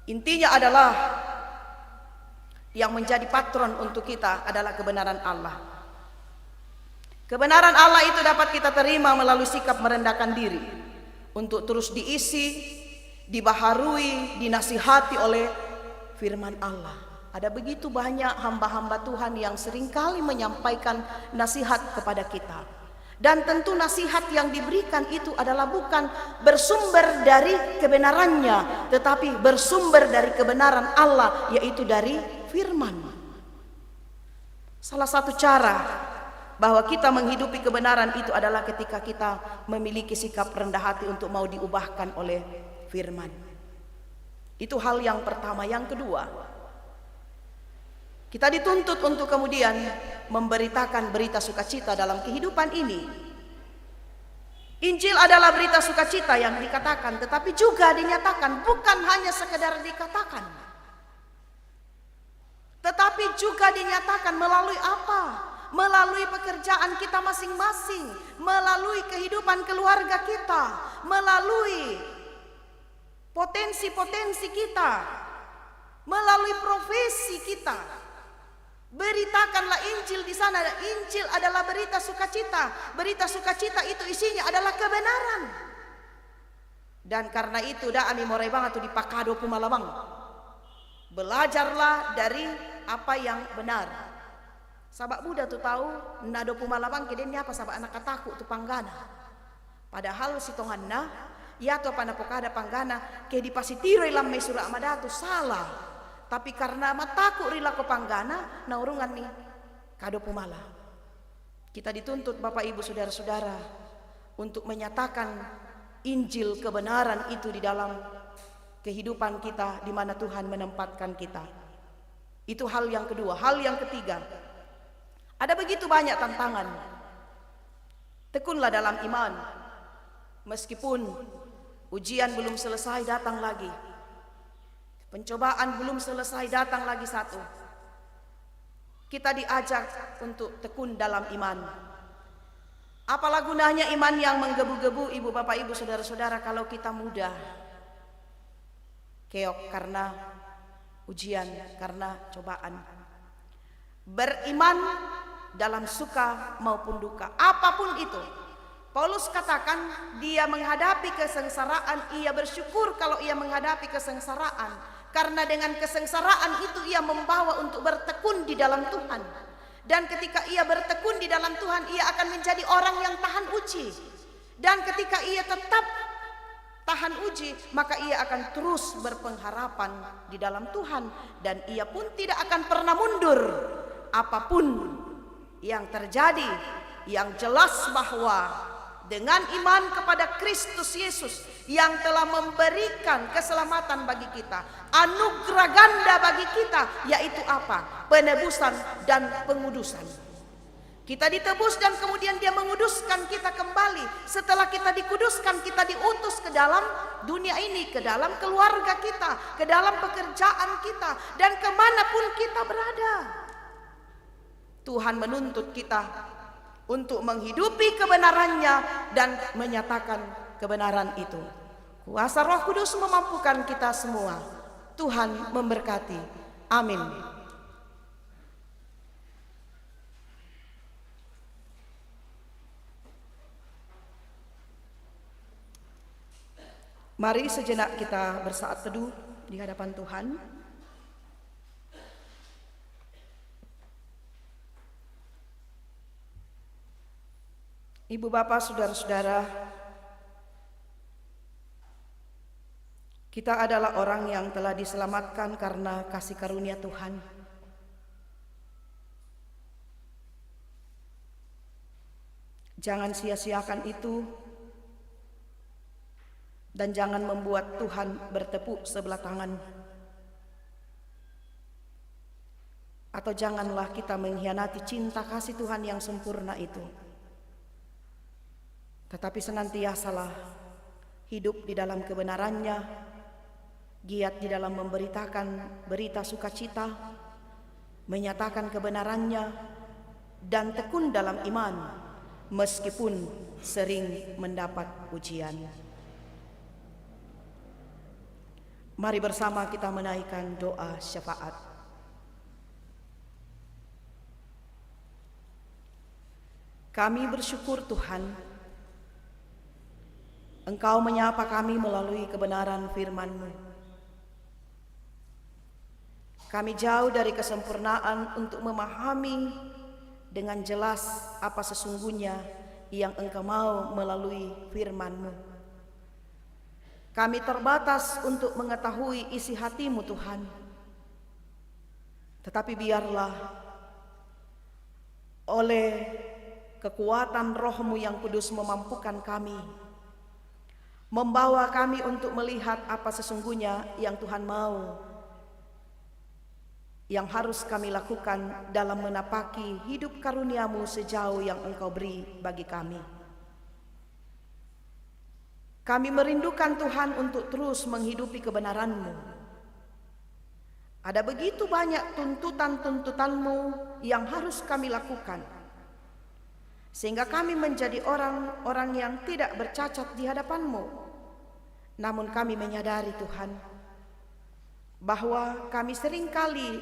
Intinya adalah yang menjadi patron untuk kita adalah kebenaran Allah. Kebenaran Allah itu dapat kita terima melalui sikap merendahkan diri untuk terus diisi, dibaharui, dinasihati oleh firman Allah. Ada begitu banyak hamba-hamba Tuhan yang seringkali menyampaikan nasihat kepada kita. Dan tentu nasihat yang diberikan itu adalah bukan bersumber dari kebenarannya, tetapi bersumber dari kebenaran Allah, yaitu dari firman. Salah satu cara bahwa kita menghidupi kebenaran itu adalah ketika kita memiliki sikap rendah hati untuk mau diubahkan oleh firman. Itu hal yang pertama. Yang kedua, kita dituntut untuk kemudian memberitakan berita sukacita dalam kehidupan ini. Injil adalah berita sukacita yang dikatakan, tetapi juga dinyatakan, bukan hanya sekedar dikatakan, tetapi juga dinyatakan melalui apa? Melalui pekerjaan kita masing-masing, melalui kehidupan keluarga kita, melalui potensi-potensi kita, melalui profesi kita. Beritakanlah Injil di sana. Injil adalah berita sukacita. Berita sukacita itu isinya adalah kebenaran. Dan karena itu da ami morai banget tuh di Pakado Pumalabang. Belajarlah dari apa yang benar. Sabak Buddha tuh tahu nado Pumalabang kedenya apa sabak anak kataku tuh panggana. Padahal si tonganna ya tuh pana pokada panggana ke di pasitiro ilam mai surah amadatu salah. Tapi karena mataku rila kepanggana naurungan nih kado pumala. Kita dituntut Bapak Ibu Saudara-saudara untuk menyatakan Injil kebenaran itu di dalam kehidupan kita di mana Tuhan menempatkan kita. Itu hal yang kedua. Hal yang ketiga, ada begitu banyak tantangan. Tekunlah dalam iman. Meskipun ujian belum selesai datang lagi. Pencobaan belum selesai datang lagi satu. Kita diajak untuk tekun dalam iman. Apalah gunanya iman yang menggebu-gebu Ibu Bapak Ibu Saudara-saudara kalau kita mudah keok karena ujian, karena cobaan. Beriman dalam suka maupun duka, apapun itu. Paulus katakan dia menghadapi kesengsaraan, ia bersyukur kalau ia menghadapi kesengsaraan. Karena dengan kesengsaraan itu ia membawa untuk bertekun di dalam Tuhan. Dan ketika ia bertekun di dalam Tuhan, ia akan menjadi orang yang tahan uji. Dan ketika ia tetap tahan uji, maka ia akan terus berpengharapan di dalam Tuhan. Dan ia pun tidak akan pernah mundur apapun yang terjadi. Yang jelas bahwa dengan iman kepada Kristus Yesus yang telah memberikan keselamatan bagi kita, anugerah ganda bagi kita, yaitu apa? Penebusan dan pengudusan. Kita ditebus dan kemudian dia menguduskan kita kembali. Setelah kita dikuduskan, kita diutus ke dalam dunia ini, ke dalam keluarga kita, ke dalam pekerjaan kita, dan kemanapun kita berada. Tuhan menuntut kita untuk menghidupi kebenarannya dan menyatakan kebenaran itu. Kuasa Roh Kudus memampukan kita semua. Tuhan memberkati. Amin. Mari sejenak kita bersaat teduh di hadapan Tuhan. Ibu bapak saudara-saudara, kita adalah orang yang telah diselamatkan karena kasih karunia Tuhan. Jangan sia-siakan itu dan jangan membuat Tuhan bertepuk sebelah tangan. Atau janganlah kita mengkhianati cinta kasih Tuhan yang sempurna itu. Tetapi senantiasalah hidup di dalam kebenarannya, giat di dalam memberitakan berita sukacita, menyatakan kebenarannya, dan tekun dalam iman meskipun sering mendapat ujian. Mari bersama kita menaikkan doa syafaat. Kami bersyukur Tuhan, Engkau menyapa kami melalui kebenaran firman-Mu. Kami jauh dari kesempurnaan untuk memahami dengan jelas apa sesungguhnya yang Engkau mau melalui firman-Mu. Kami terbatas untuk mengetahui isi hati-Mu Tuhan. Tetapi biarlah oleh kekuatan Roh-Mu yang kudus memampukan kami, membawa kami untuk melihat apa sesungguhnya yang Tuhan mau, yang harus kami lakukan dalam menapaki hidup karunia-Mu sejauh yang Engkau beri bagi kami. Kami merindukan Tuhan untuk terus menghidupi kebenaran-Mu. Ada begitu banyak tuntutan-tuntutan-Mu yang harus kami lakukan, sehingga kami menjadi orang-orang yang tidak bercacat di hadapan-Mu. Namun kami menyadari Tuhan, bahwa kami seringkali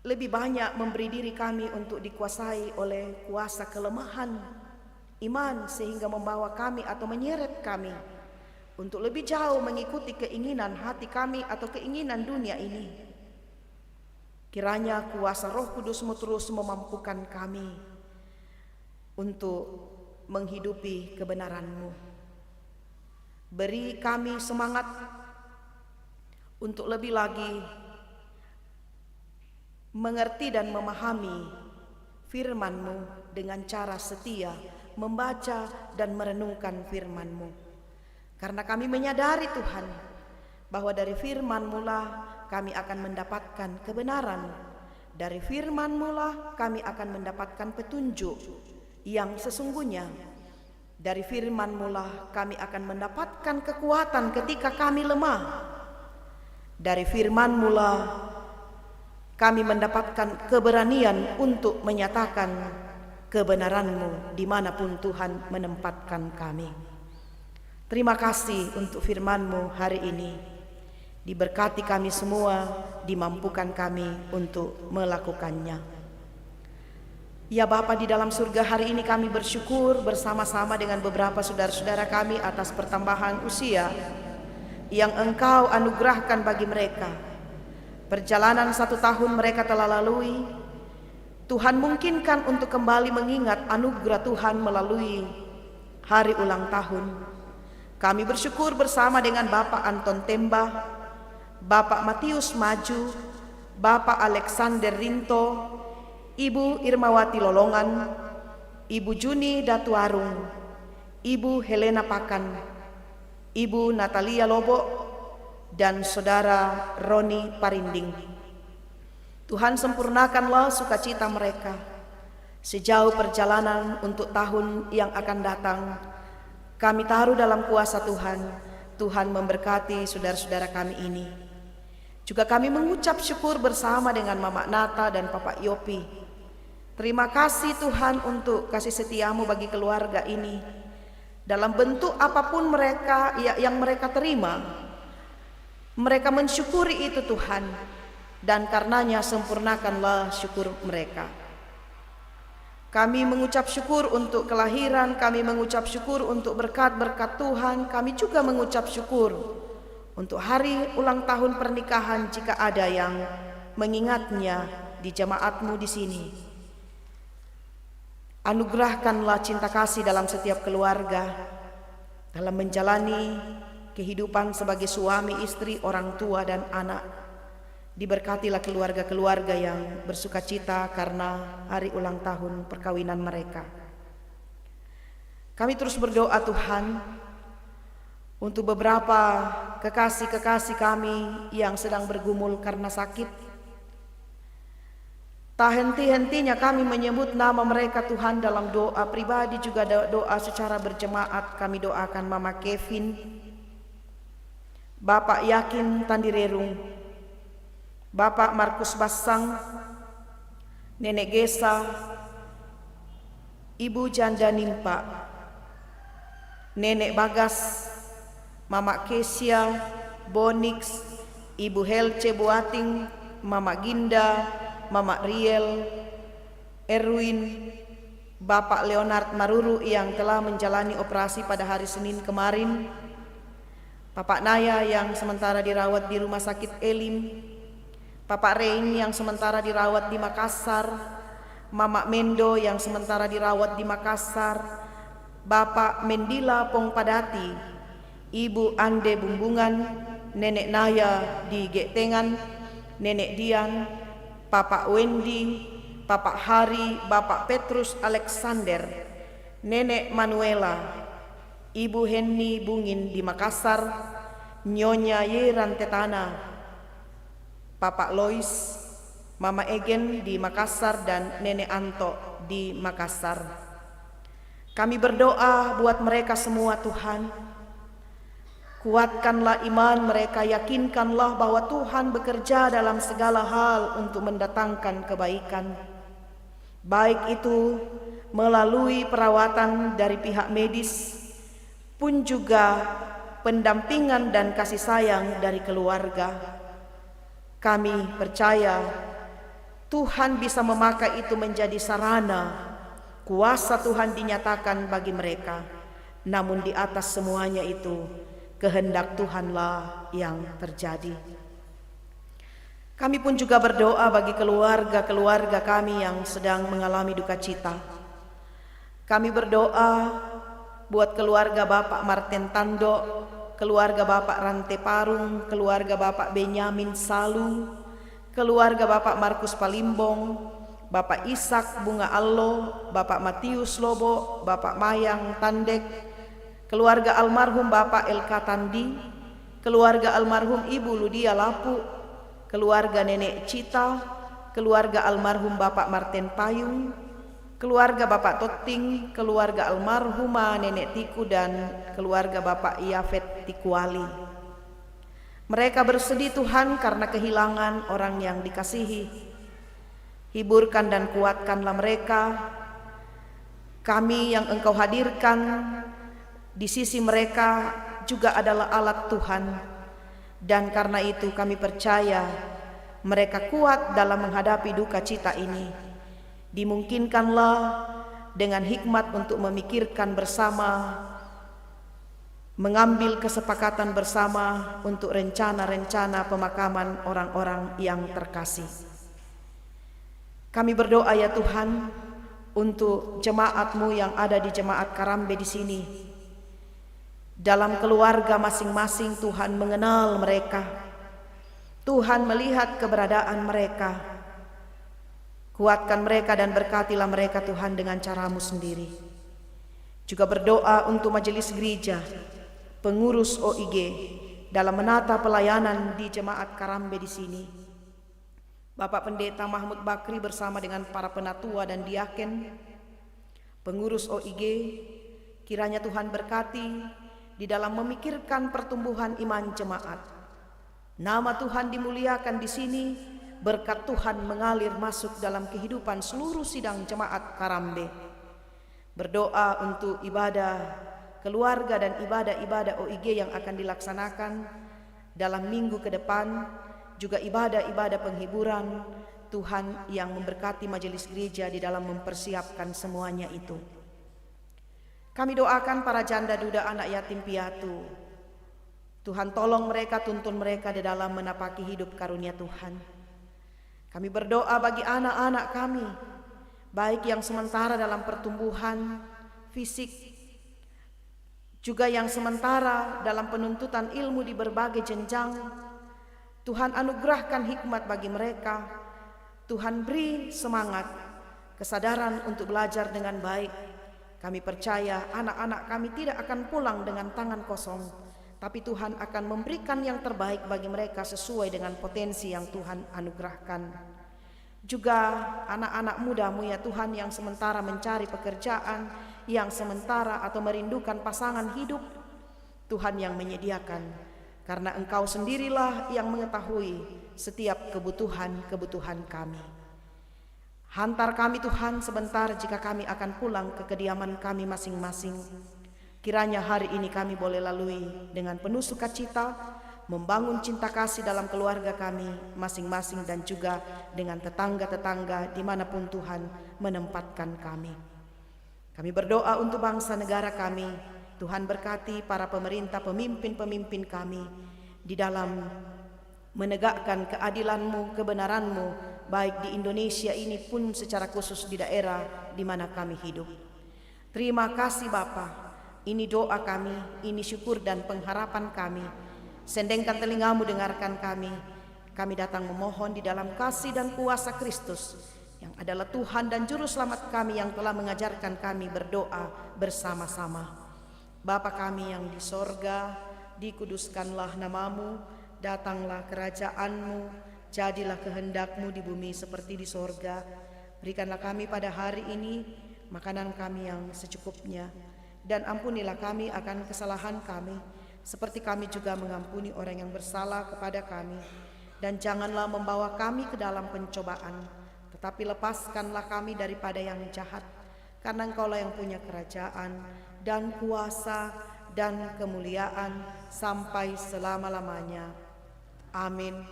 lebih banyak memberi diri kami untuk dikuasai oleh kuasa kelemahan iman, sehingga membawa kami atau menyeret kami untuk lebih jauh mengikuti keinginan hati kami atau keinginan dunia ini. Kiranya kuasa Roh Kudus-Mu terus memampukan kami untuk menghidupi kebenaran-Mu. Beri kami semangat untuk lebih lagi mengerti dan memahami firman-Mu dengan cara setia membaca dan merenungkan firman-Mu. Karena kami menyadari Tuhan, bahwa dari firman-Mu lah kami akan mendapatkan kebenaran. Dari firman-Mu lah kami akan mendapatkan petunjuk yang sesungguhnya. Dari firman-Mu lah kami akan mendapatkan kekuatan ketika kami lemah. Dari firman-Mu lah kami mendapatkan keberanian untuk menyatakan kebenaran-Mu dimanapun Tuhan menempatkan kami. Terima kasih untuk firman-Mu hari ini. Diberkati kami semua, dimampukan kami untuk melakukannya. Ya Bapa di dalam surga, hari ini kami bersyukur bersama-sama dengan beberapa saudara-saudara kami atas pertambahan usia yang Engkau anugerahkan bagi mereka. Perjalanan 1 tahun mereka telah lalui, Tuhan mungkinkan untuk kembali mengingat anugerah Tuhan melalui hari ulang tahun. Kami bersyukur bersama dengan Bapak Anton Temba, Bapak Matius Maju, Bapak Alexander Rinto, Ibu Irmawati Lolongan, Ibu Juni Datuarung, Ibu Helena Pakan, Ibu Natalia Lobo, dan Saudara Roni Parinding. Tuhan sempurnakanlah sukacita mereka sejauh perjalanan untuk tahun yang akan datang. Kami taruh dalam kuasa Tuhan. Tuhan memberkati saudara-saudara kami ini. Juga kami mengucap syukur bersama dengan Mama Nata dan Papa Yopi. Terima kasih Tuhan untuk kasih setia-Mu bagi keluarga ini. Dalam bentuk apapun mereka yang mereka terima, mereka mensyukuri itu Tuhan. Dan karenanya sempurnakanlah syukur mereka. Kami mengucap syukur untuk kelahiran, kami mengucap syukur untuk berkat-berkat Tuhan, kami juga mengucap syukur untuk hari ulang tahun pernikahan jika ada yang mengingatnya di jemaat-Mu di sini. Anugerahkanlah cinta kasih dalam setiap keluarga, dalam menjalani kehidupan sebagai suami, istri, orang tua, dan anak. Diberkatilah keluarga-keluarga yang bersuka cita karena hari ulang tahun perkawinan mereka. Kami terus berdoa Tuhan untuk beberapa kekasih-kekasih kami yang sedang bergumul karena sakit. Tak henti-hentinya kami menyebut nama mereka Tuhan dalam doa pribadi, juga doa secara berjemaat. Kami doakan Mama Kevin, Bapak Yakin Tandirerung, Bapak Markus Basang, Nenek Gesa, Ibu Janda Nimpa, Nenek Bagas, Mama Kesia, Bonix, Ibu Helce Buating, Mama Ginda, Mama Riel, Erwin, Bapak Leonard Maruru yang telah menjalani operasi pada hari Senin kemarin, Bapak Naya yang sementara dirawat di Rumah Sakit Elim, Bapak Rein yang sementara dirawat di Makassar, Mama Mendo yang sementara dirawat di Makassar, Bapak Mendila Pongpadati, Ibu Ande Bumbungan, Nenek Naya di Gektengan, Nenek Dian, Bapak Wendy, Bapak Hari, Bapak Petrus Alexander, Nenek Manuela, Ibu Henny Bungin di Makassar, Nyonya Yeran Tetana, Bapak Lois, Mama Egen di Makassar, dan Nenek Anto di Makassar. Kami berdoa buat mereka semua Tuhan. Kuatkanlah iman mereka, yakinkanlah bahwa Tuhan bekerja dalam segala hal untuk mendatangkan kebaikan. Baik itu melalui perawatan dari pihak medis, pun juga pendampingan dan kasih sayang dari keluarga. Kami percaya Tuhan bisa memakai itu menjadi sarana kuasa Tuhan dinyatakan bagi mereka. Namun di atas semuanya itu, kehendak Tuhanlah yang terjadi. Kami pun juga berdoa bagi keluarga-keluarga kami yang sedang mengalami duka cita. Kami berdoa buat keluarga Bapak Martin Tando, keluarga Bapak Rante Parung, keluarga Bapak Benyamin Salu, keluarga Bapak Markus Palimbong, Bapak Ishak Bunga Allo, Bapak Matius Lobo, Bapak Mayang Tandek, keluarga almarhum Bapak Elka Tandi, keluarga almarhum Ibu Ludia Lapu, keluarga Nenek Cita, keluarga almarhum Bapak Martin Payung, keluarga Bapak Toting, keluarga almarhumah Nenek Tiku, dan keluarga Bapak Yafet Tikuali. Mereka bersedih Tuhan karena kehilangan orang yang dikasihi. Hiburkan dan kuatkanlah mereka. Kami yang Engkau hadirkan di sisi mereka juga adalah alat Tuhan. Dan karena itu kami percaya mereka kuat dalam menghadapi duka cita ini. Dimungkinkanlah dengan hikmat untuk memikirkan bersama, mengambil kesepakatan bersama untuk rencana-rencana pemakaman orang-orang yang terkasih. Kami berdoa ya Tuhan untuk jemaat-Mu yang ada di jemaat Karambe di sini. Dalam keluarga masing-masing Tuhan mengenal mereka. Tuhan melihat keberadaan mereka. Kuatkan mereka dan berkatilah mereka Tuhan dengan cara-Mu sendiri. Juga berdoa untuk majelis gereja, pengurus OIG dalam menata pelayanan di jemaat Karambe di sini. Bapak Pendeta Mahmud Bakri bersama dengan para penatua dan diaken, pengurus OIG, kiranya Tuhan berkati di dalam memikirkan pertumbuhan iman jemaat. Nama Tuhan dimuliakan di sini, berkat Tuhan mengalir masuk dalam kehidupan seluruh sidang jemaat Karambe. Berdoa untuk ibadah keluarga dan ibadah-ibadah OIG yang akan dilaksanakan dalam minggu ke depan, juga ibadah-ibadah penghiburan. Tuhan yang memberkati majelis gereja di dalam mempersiapkan semuanya itu. Kami doakan para janda duda anak yatim piatu. Tuhan tolong mereka, tuntun mereka di dalam menapaki hidup karunia Tuhan. Kami berdoa bagi anak-anak kami, baik yang sementara dalam pertumbuhan fisik, juga yang sementara dalam penuntutan ilmu di berbagai jenjang. Tuhan anugerahkan hikmat bagi mereka. Tuhan beri semangat, kesadaran untuk belajar dengan baik. Kami percaya anak-anak kami tidak akan pulang dengan tangan kosong, tapi Tuhan akan memberikan yang terbaik bagi mereka sesuai dengan potensi yang Tuhan anugerahkan. Juga anak-anak muda-Mu ya Tuhan yang sementara mencari pekerjaan, yang sementara atau merindukan pasangan hidup, Tuhan yang menyediakan, karena Engkau sendirilah yang mengetahui setiap kebutuhan-kebutuhan kami. Hantar kami Tuhan sebentar jika kami akan pulang ke kediaman kami masing-masing. Kiranya hari ini kami boleh lalui dengan penuh sukacita, membangun cinta kasih dalam keluarga kami masing-masing dan juga dengan tetangga-tetangga dimanapun Tuhan menempatkan kami. Kami berdoa untuk bangsa negara kami. Tuhan berkati para pemerintah, pemimpin-pemimpin kami di dalam menegakkan keadilan-Mu, kebenaran-Mu, baik di Indonesia ini pun secara khusus di daerah di mana kami hidup. Terima kasih Bapa. Ini doa kami, ini syukur dan pengharapan kami. Sendengkan telingamu, dengarkan kami. Kami datang memohon di dalam kasih dan kuasa Kristus, yang adalah Tuhan dan Juru Selamat kami, yang telah mengajarkan kami berdoa bersama-sama. Bapa kami yang di sorga, dikuduskanlah namamu, datanglah kerajaanmu, jadilah kehendakmu di bumi seperti di sorga. Berikanlah kami pada hari ini makanan kami yang secukupnya, dan ampunilah kami akan kesalahan kami, seperti kami juga mengampuni orang yang bersalah kepada kami. Dan janganlah membawa kami ke dalam pencobaan, tetapi lepaskanlah kami daripada yang jahat, karena Engkaulah yang punya kerajaan dan kuasa dan kemuliaan sampai selama-lamanya. Amin.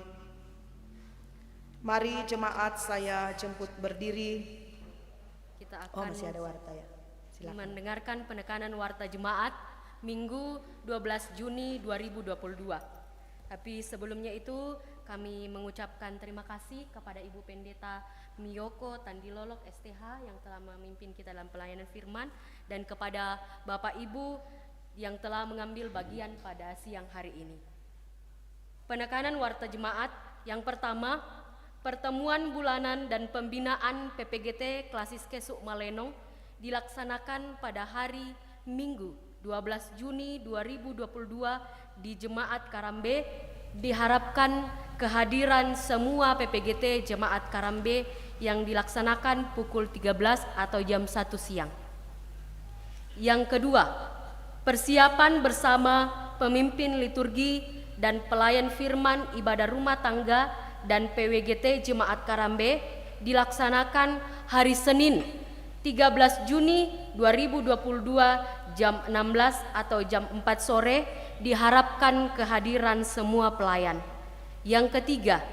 Mari jemaat saya jemput berdiri. Kita Oh, akan masih ada warta ya. Silakan. mendengarkan penekanan warta jemaat Minggu 12 Juni 2022. Tapi sebelumnya itu kami mengucapkan terima kasih kepada Ibu Pendeta Miyoko Tandilolok STH yang telah memimpin kita dalam pelayanan firman, dan kepada Bapak Ibu yang telah mengambil bagian pada siang hari ini. Penekanan warta jemaat yang pertama, pertemuan bulanan dan pembinaan PPGT Klasis Kesuk Malenong dilaksanakan pada hari Minggu 12 Juni 2022 di Jemaat Karambe. Diharapkan kehadiran semua PPGT Jemaat Karambe yang dilaksanakan pukul 13 atau jam 1 siang. Yang kedua, persiapan bersama pemimpin liturgi dan pelayan firman ibadah rumah tangga dan PWGT Jemaat Karambe dilaksanakan hari Senin 13 Juni 2022 jam 16 atau jam 4 sore. Diharapkan kehadiran semua pelayan. Yang ketiga,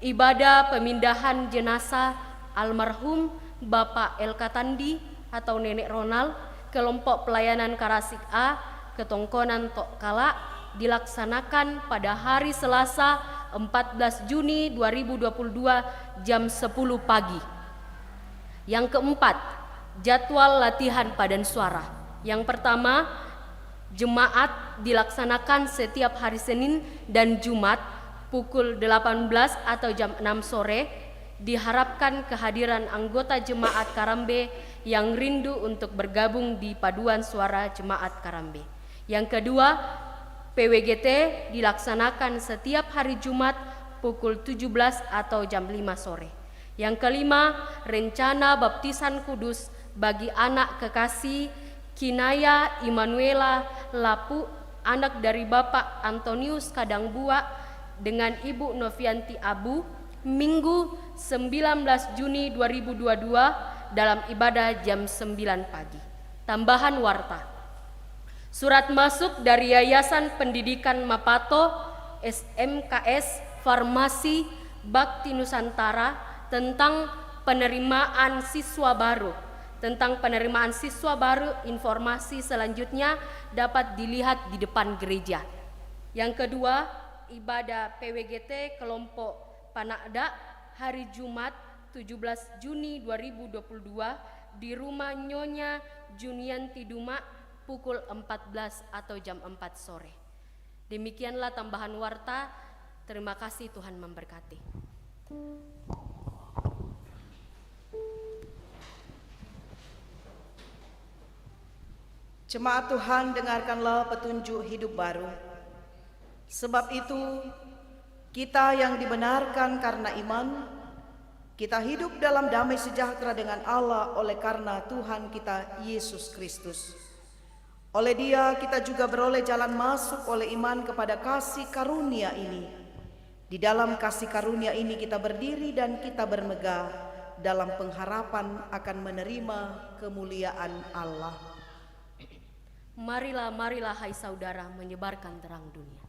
ibadah pemindahan jenazah almarhum Bapak Elka Tandi atau Nenek Ronald, kelompok pelayanan Karasik A, Ketongkonan Tokkala, dilaksanakan pada hari Selasa 14 Juni 2022 jam 10 pagi. Yang keempat, jadwal latihan padan suara. Yang pertama, jemaat dilaksanakan setiap hari Senin dan Jumat pukul 18 atau jam 6 sore. Diharapkan kehadiran anggota Jemaat Karambe yang rindu untuk bergabung di paduan suara Jemaat Karambe. Yang kedua, PWGT dilaksanakan setiap hari Jumat pukul 17 atau jam 5 sore. Yang kelima, rencana baptisan kudus bagi anak kekasih Kinaya Immanuela Lapu, anak dari Bapak Antonius Kadangbua dengan Ibu Novianti Abu, Minggu 19 Juni 2022 dalam ibadah jam 9 pagi. Tambahan warta. Surat masuk dari Yayasan Pendidikan Mapato SMKS Farmasi Bakti Nusantara tentang penerimaan siswa baru. Tentang penerimaan siswa baru, informasi selanjutnya dapat dilihat di depan gereja. Yang kedua, ibadah PWGT kelompok Panakda hari Jumat 17 Juni 2022 di rumah Nyonya Junianti Duma pukul 14 atau jam 4 sore. Demikianlah tambahan warta. Terima kasih, Tuhan memberkati. Jemaat Tuhan, dengarkanlah petunjuk hidup baru. Sebab itu, kita yang dibenarkan karena iman, kita hidup dalam damai sejahtera dengan Allah oleh karena Tuhan kita Yesus Kristus. Oleh Dia kita juga beroleh jalan masuk oleh iman kepada kasih karunia ini. Di dalam kasih karunia ini kita berdiri dan kita bermegah dalam pengharapan akan menerima kemuliaan Allah. Marilah, marilah hai saudara menyebarkan terang dunia.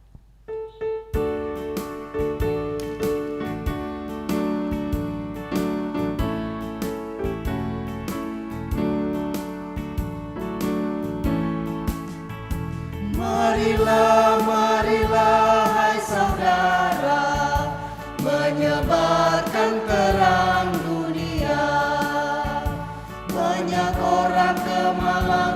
Marilah, marilah hai saudara menyebarkan terang dunia. Banyak orang kemalangan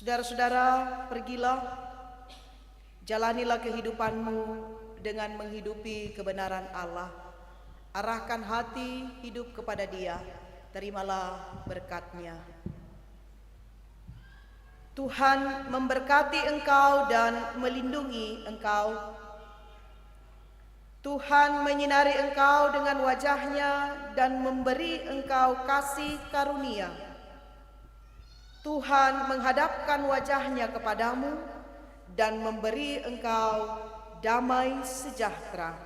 Saudara-saudara, pergilah, jalanilah kehidupanmu dengan menghidupi kebenaran Allah. Arahkan hati hidup kepada Dia, terimalah berkat-Nya. Tuhan memberkati engkau dan melindungi engkau. Tuhan menyinari engkau dengan wajah-Nya dan memberi engkau kasih karunia. Tuhan menghadapkan wajah-Nya kepadamu dan memberi engkau damai sejahtera.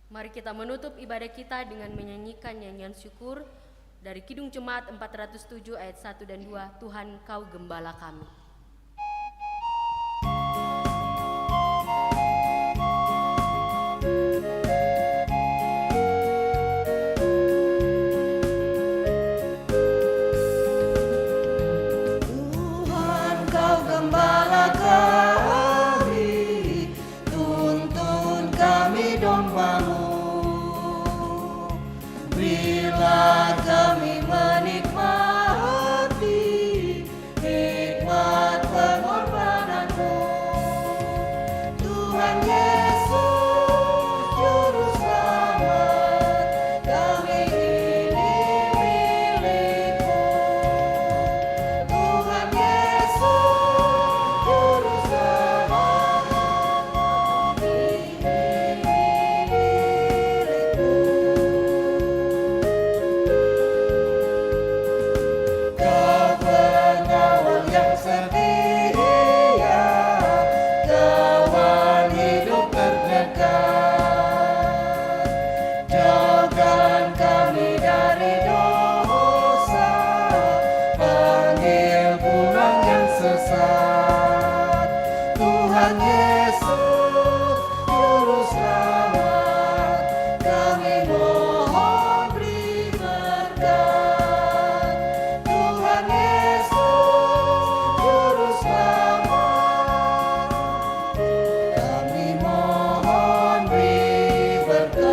Mari kita menutup ibadah kita dengan menyanyikan nyanyian syukur dari Kidung Jemaat 407 ayat 1 dan 2, Tuhan Kau Gembala Kami. Tuhan Kau Gembala kami, tuntun kami domba-Mu. Berilah kami menikmati hikmat pengorbanan-Mu. Tuhan Yesus, Juru Selamat, kami ini milik-Mu. Tuhan Yesus, Juru Selamat, kami ini milik-Mu. Kau pengawal yang setia, kawan hidup terdekat. Jauhkan kami dari dosa, panggil pulang yang sesat. Tuhan Yesus, Juru Selamat, kami mohon beri berkat. Tuhan Yesus, Juru Selamat, kami mohon beri berkat.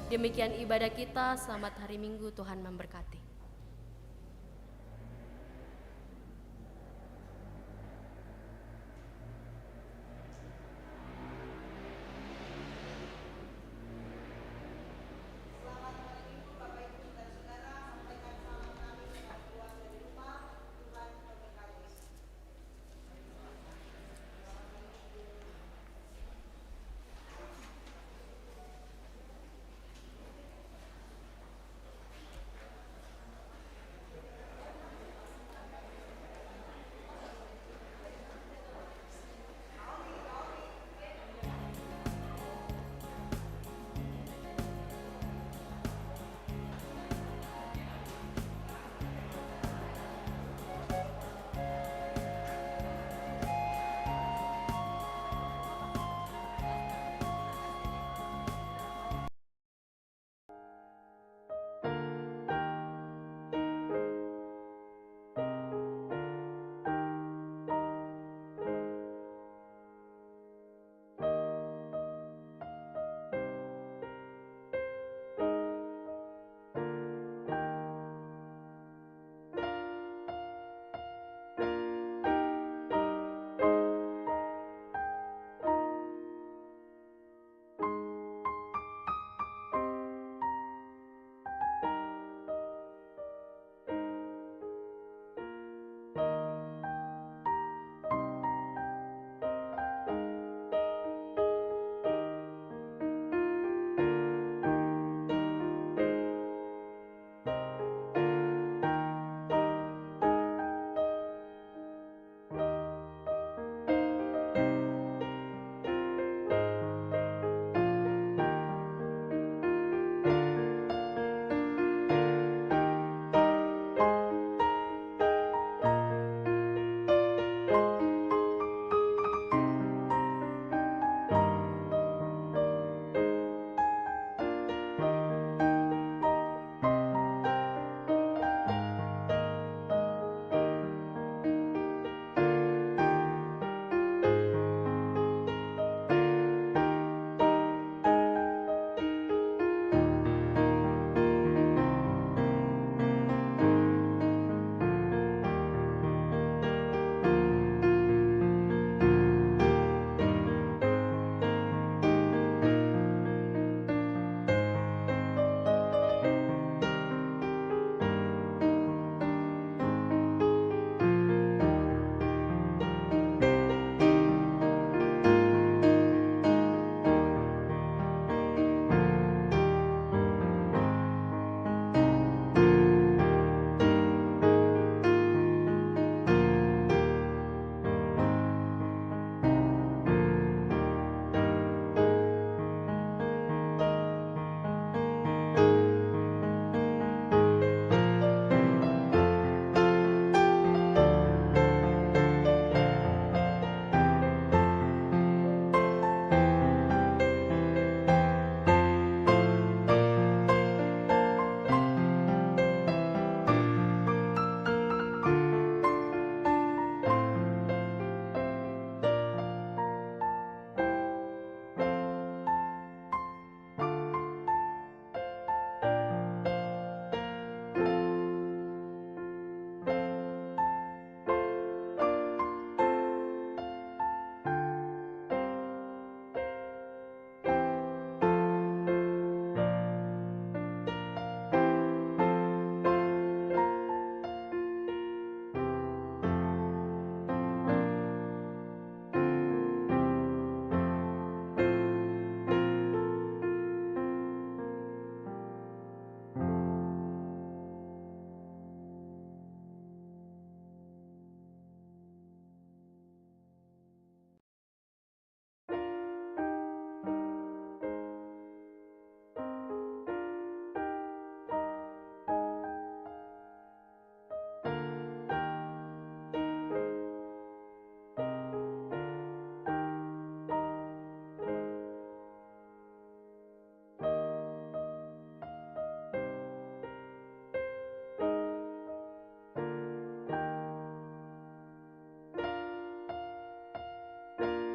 Demikian ibadah kita, selamat hari Minggu, Tuhan memberkati. Tuhan.